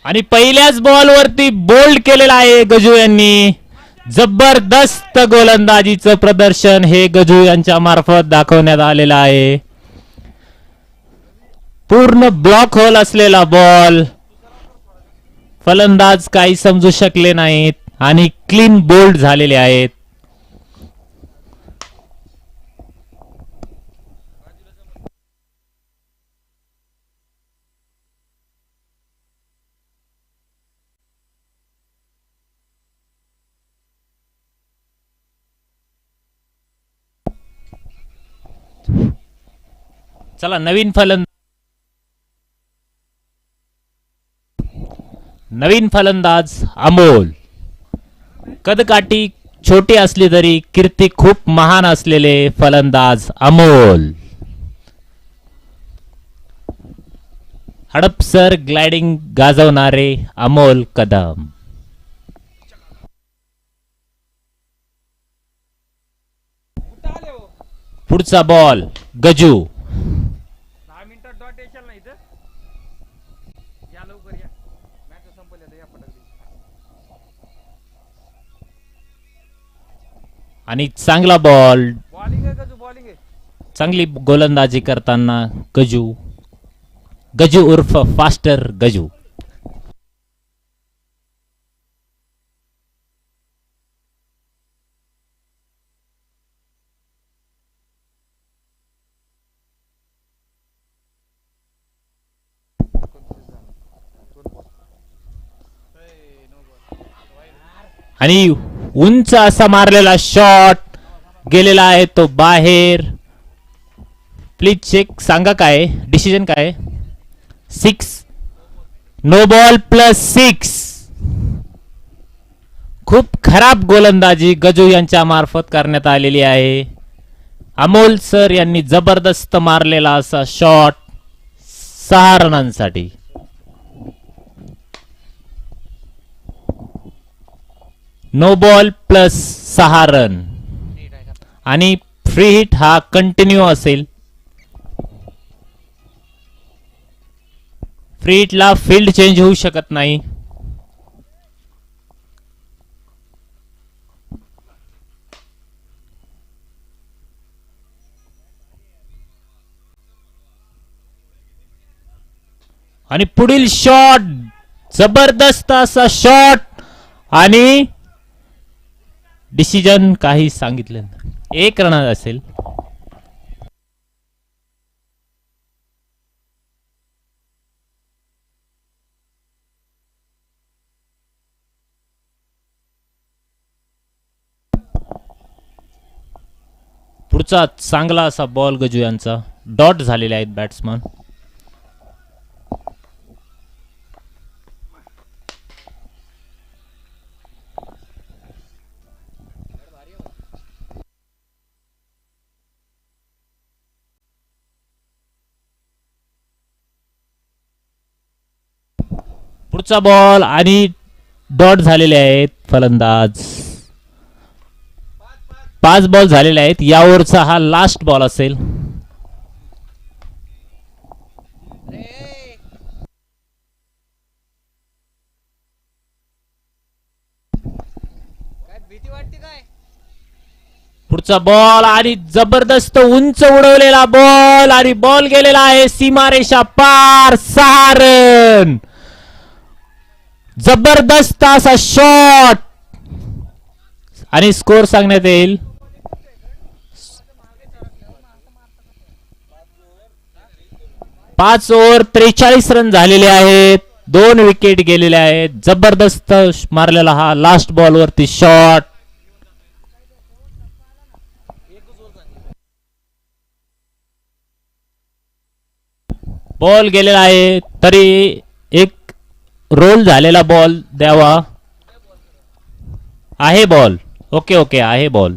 आणि पहिल्याच बॉलवरती बोल्ड केलेला आहे गजू यांनी. जबरदस्त गोलंदाजीचं प्रदर्शन हे गजू यांच्या मार्फत दाखवण्यात आलेलं आहे. पूर्ण ब्लॉक होल असलेला बॉल, फलंदाज काही समजू शकले नाहीत आणि क्लीन बोल्ड झालेले आहेत. चला नवीन फलंदाज अमोल. कदकाठी छोटी असली तरी कीर्ती खूप महान असलेले फलंदाज अमोल. हडपसर ग्लायडिंग गाजवणारे अमोल कदम. पुढचा बॉल गजू. 10 मिनिटात डॉट येशाल ना इथं. या लवकर या, मॅच संपली आता, या पटकन. आणि चांगला बॉल. बॉलिंग आहे गजू, बॉलिंग आहे. चांगली गोलंदाजी करताना गजू उर्फ फास्टर गजू. आणि उंच असा मारलेला शॉट गेलेला आहे तो बाहेर. प्लीज चेक, सांगा काय डिसिजन काय. 6 नो बॉल +6. खूप खराब गोलंदाजी गजू यांच्या मार्फत करण्यात आलेली आहे. अमोल सर यांनी जबरदस्त मारलेला असा शॉट 6 रनांसाठी. नो बॉल +6 रन आणि फ्री हिट हा कंटिन्यू असेल. फ्री हिटला फील्ड चेंज होऊ शकत नाही. आणि पुढील शॉट जबरदस्त असा शॉट आणि डिसिजन काही सांगितलं नाही. 1 रन असेल. पुढचा चांगला असा बॉल गजू यांचा. डॉट झालेले आहेत बॅट्समन. पुढचा बॉल आणि डॉट झालेले आहेत फलंदाज. 5 बॉल झालेले आहेत. या ओव्हरचा हा लास्ट बॉल असेल. पुढचा बॉल आणि जबरदस्त उंच उडवलेला बॉल आणि बॉल गेलेला आहे सीमारेषा पार. 6 रन. जबरदस्त असा शॉट आणि स्कोर सांगण्यात येईल. 5 ओव्हर 43 रन झालेले आहेत. 2 विकेट गेलेले आहेत. जबरदस्त मारलेला हा लास्ट बॉल वरती शॉट. बॉल गेलेला आहे तरी एक रोल झालेला बॉल द्यावा. आहे बॉल. ओके आहे बॉल.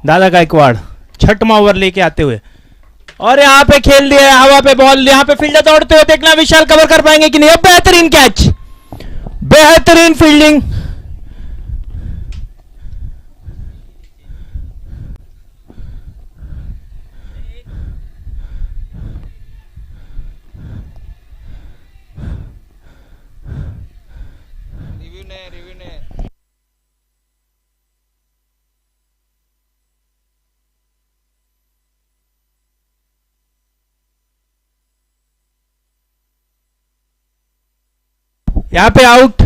दादा गायकवाड़ छठवां ओवर लेके आते हुए, और यहाँ पे खेल दिया है हवा पे बॉल। यहाँ पे फील्डर दौड़ते हुए, देखना विशाल कवर कर पाएंगे कि नहीं। अब बेहतरीन कैच, बेहतरीन फील्डिंग। यहाँ पे आउट।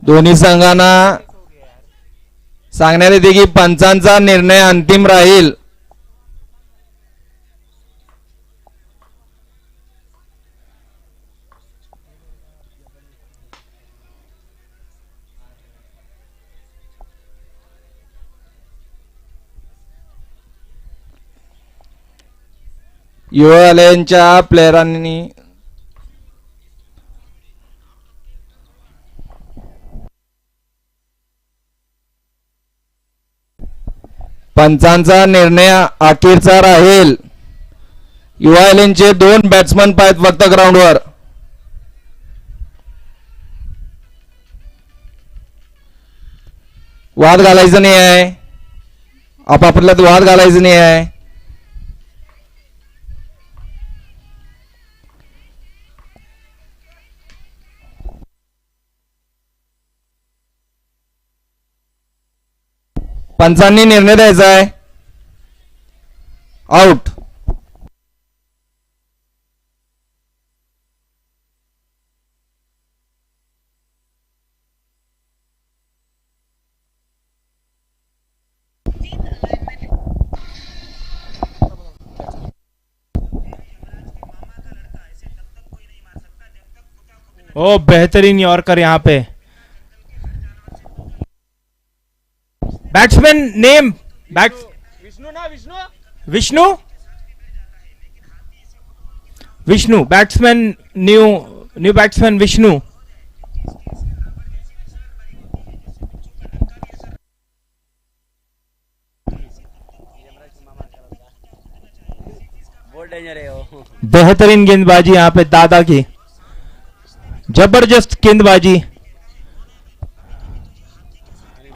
दोन्ही संघांना सांगण्यात येते की पंचांचा निर्णय अंतिम राहील. युवा आलयांच्या प्लेयरांनी पंचांचा निर्णय अखेरचा राहील. युवा आलयांचे 2 बॅट्समन पाहिजेत फक्त ग्राउंडवर. वाद घालायचं नाही आहे, आपापल्यात वाद घालायचं नाही आहे. पंचांनी निर्णय द्यायचा आहे. आउट. ओ बेहतरीन यॉर्कर यहाँ पे। बैट्समैन नेम विष्णु ना Vishnu Vishnu batsman new batsman Vishnu. बेहतरीन गेंदबाजी यहाँ पे दादा की, जबरदस्त गेंदबाजी।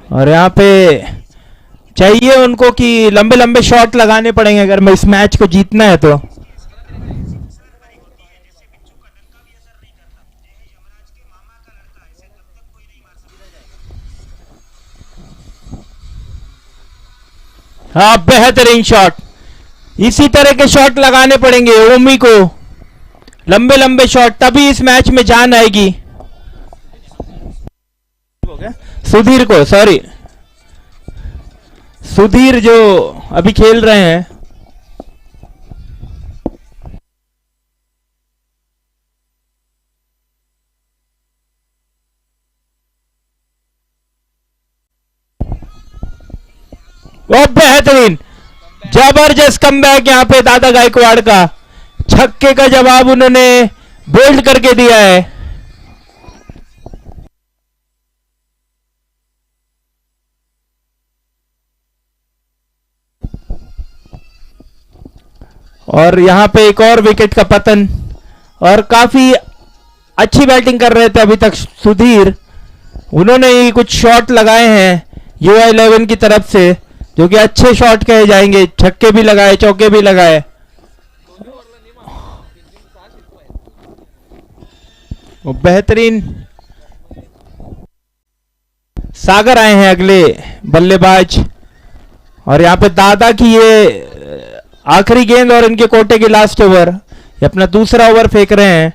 और यहाँ पे चाहिए उनको कि लंबे लंबे शॉट लगाने पड़ेंगे अगर इस मैच को जीतना है तो। हाँ बेहतरीन शॉट, इसी तरह के शॉट लगाने पड़ेंगे ओमी को, लंबे लंबे शॉट, तभी इस मैच में जान आएगी। सुधीर को, सॉरी सुधीर जो अभी खेल रहे हैं। वो बेहतरीन जबरदस्त कमबैक यहाँ पे दादा गायकवाड़ का, छक्के का जवाब उन्होंने बोल्ड करके दिया है। और यहां पे एक और विकेट का पतन, और काफी अच्छी बैटिंग कर रहे थे अभी तक सुधीर, उन्होंने ही कुछ शॉट लगाए हैं युवा 11 की तरफ से जो कि अच्छे शॉट कहे जाएंगे, छक्के भी लगाए चौके भी लगाए। वो बेहतरीन सागर आए हैं अगले बल्लेबाज, और यहाँ पे दादा की ये आखिरी गेंद और इनके कोटे की लास्ट ओवर, ये अपना दूसरा ओवर फेंक रहे हैं।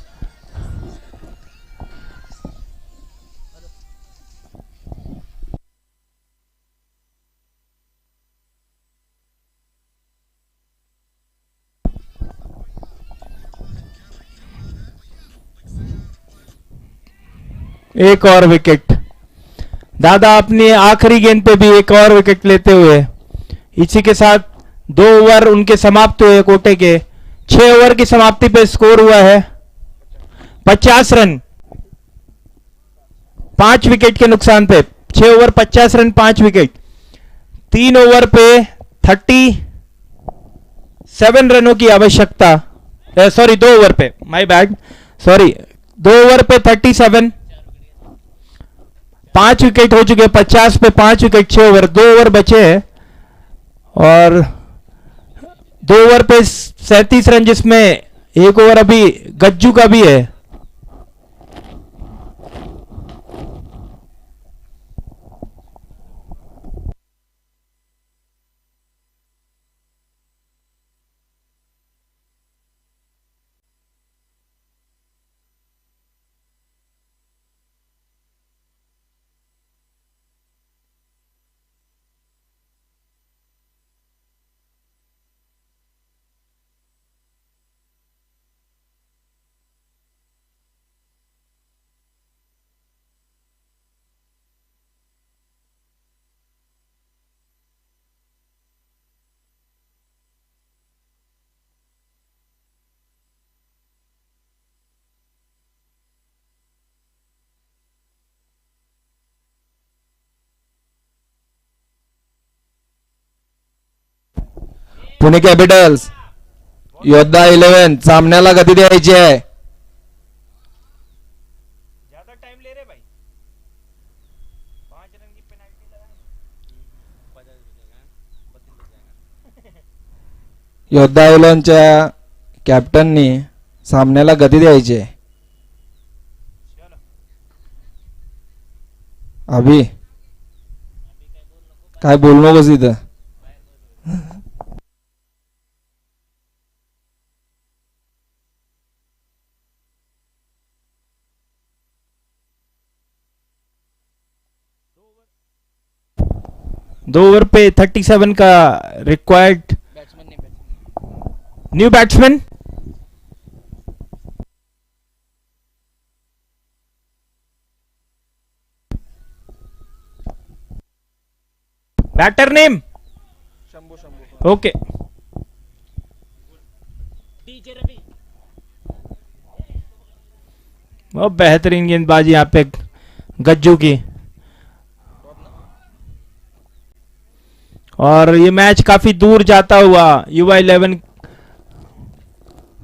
एक और विकेट। दादा अपनी आखिरी गेंद पे भी एक और विकेट लेते हुए, इसी के साथ 2 ओवर उनके समाप्त हुए कोटे के। 6 ओवर की समाप्ति पे स्कोर हुआ है 50 रन 5 विकेट के नुकसान पे। 6 ओवर 50 रन 5 विकेट। 3 ओवर पे 37 रनों की आवश्यकता, सॉरी 2 ओवर पे, माय बैड, सॉरी 2 ओवर पे 37, 5 विकेट हो चुके, 50 पे 5 विकेट, 6 ओवर, 2 ओवर बचे हैं और 2 ओवर पे 37 रन, जिसमें 1 ओवर अभी गज्जू का भी है। पुणे कॅपिटल्स योद्धा 11 सामन्याला गती द्यायची आहे. ज्यादा टाइम ले रहे भाई, 5 रन की पेनल्टी लगा। योद्धा 11च्या कॅप्टननी सामन्याला गती द्यायची आहे. अभि काय बोलू नकोस इथं. दो ओवर पे 37 का required new batsman. Batter name okay, बहुत बेहतरीन गेंदबाजी यहाँ पे गज्जू की। और ये मैच काफी दूर जाता हुआ युवा 11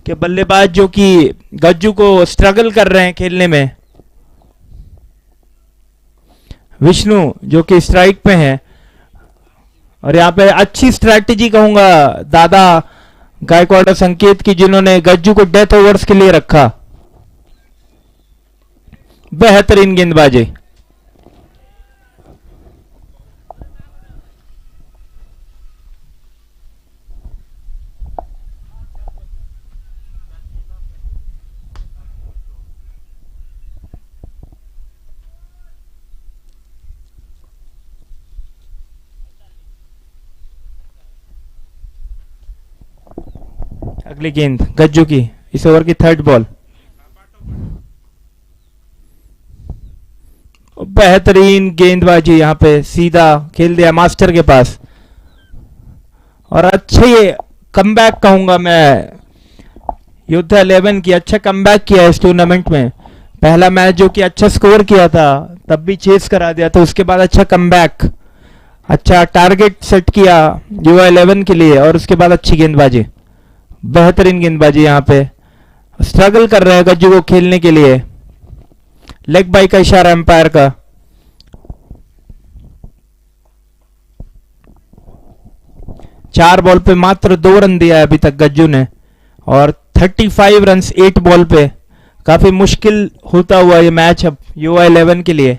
के बल्लेबाज जो कि गज्जू को स्ट्रगल कर रहे हैं खेलने में। विष्णु जो कि स्ट्राइक पे हैं और यहाँ पे अच्छी स्ट्रैटेजी कहूंगा दादा गायकवाड़ और संकेत की, जिन्होंने गज्जू को डेथ ओवर्स के लिए रखा। बेहतरीन गेंदबाजी। अगली गेंद गज्जू की, इस ओवर की 3rd बॉल। बेहतरीन गेंदबाजी, यहाँ पे सीधा खेल दिया मास्टर के पास। और अच्छे कमबैक कहूंगा मैं योद्धा 11 की, अच्छा कमबैक किया इस टूर्नामेंट में। पहला मैच जो कि अच्छा स्कोर किया था तब भी चेस करा दिया था, उसके बाद अच्छा कमबैक, अच्छा टारगेट सेट किया युवा 11 के लिए और उसके बाद अच्छी गेंदबाजी। बेहतरीन गेंदबाजी, यहाँ पे स्ट्रगल कर रहे हैं गज्जू को खेलने के लिए। लेग बाई का इशारा एम्पायर का। चार बॉल पे मात्र 2 रन दिया है अभी तक गज्जू ने और 35 रन 8 बॉल पे। काफी मुश्किल होता हुआ ये मैच अब युवा 11 के लिए।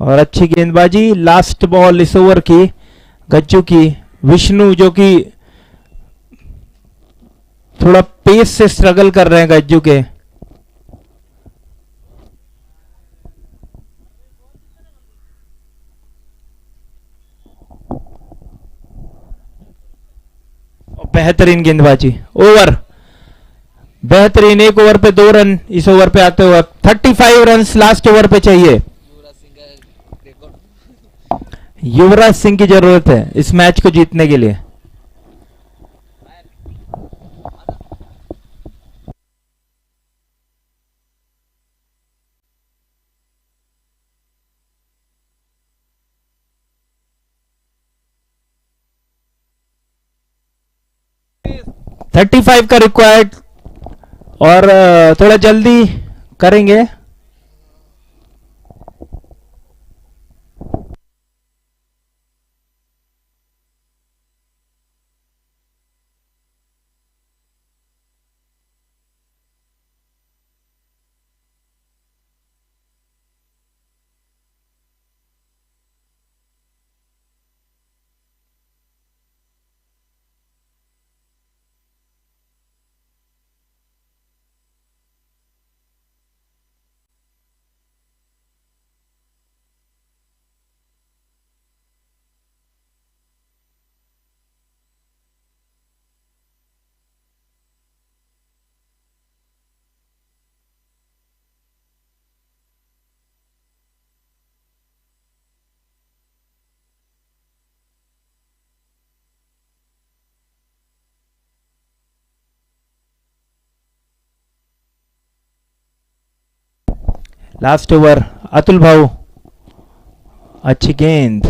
और अच्छी गेंदबाजी, लास्ट बॉल इस ओवर की गज्जू की। विष्णु जो कि थोड़ा पेस से स्ट्रगल कर रहे हैं गज्जू के। बेहतरीन गेंदबाजी। ओवर बेहतरीन, 1 ओवर पे 2 रन इस ओवर पे आते हुए 35 रन लास्ट ओवर पे चाहिए। युवराज सिंह की जरूरत है इस मैच को जीतने के लिए। थर्टी 35 का रिक्वायर्ड और थोड़ा जल्दी करेंगे। लास्ट ओवर अतुल भाऊ, अच्छी गेंद।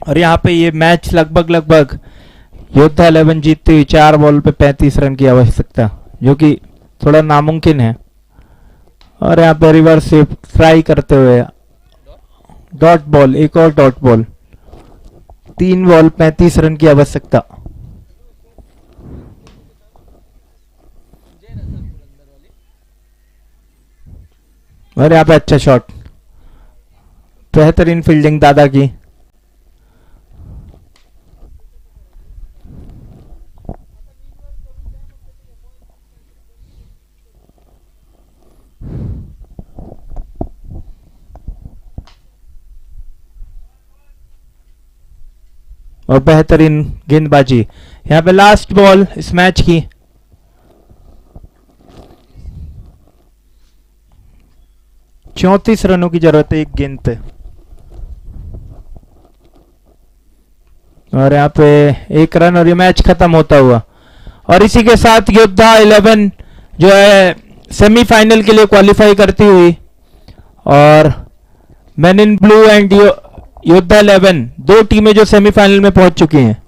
और यहाँ पे ये मैच लगभग योद्धा 11 जीतती हुई 4 बॉल पे 35 रन की आवश्यकता, जो कि थोड़ा नामुमकिन है। और यहाँ पे रिवर्स ट्राई करते हुए डॉट बॉल, एक और डॉट बॉल, 3 बॉल 35 रन की आवश्यकता। और यहाँ पे अच्छा शॉट, बेहतरीन फील्डिंग दादा की। और बेहतरीन गेंदबाजी। यहाँ पे लास्ट बॉल इस मैच की, चौंतीस रनों की जरूरत है एक गेंद पे। और यहाँ पे 1 रन और ये मैच खत्म होता हुआ। और इसी के साथ योद्धा 11 जो है सेमीफाइनल के लिए क्वालिफाई करती हुई, और मैन इन ब्लू एंड योद्धा 11 2 टीमें जो सेमीफाइनल में पहुंच चुकी हैं।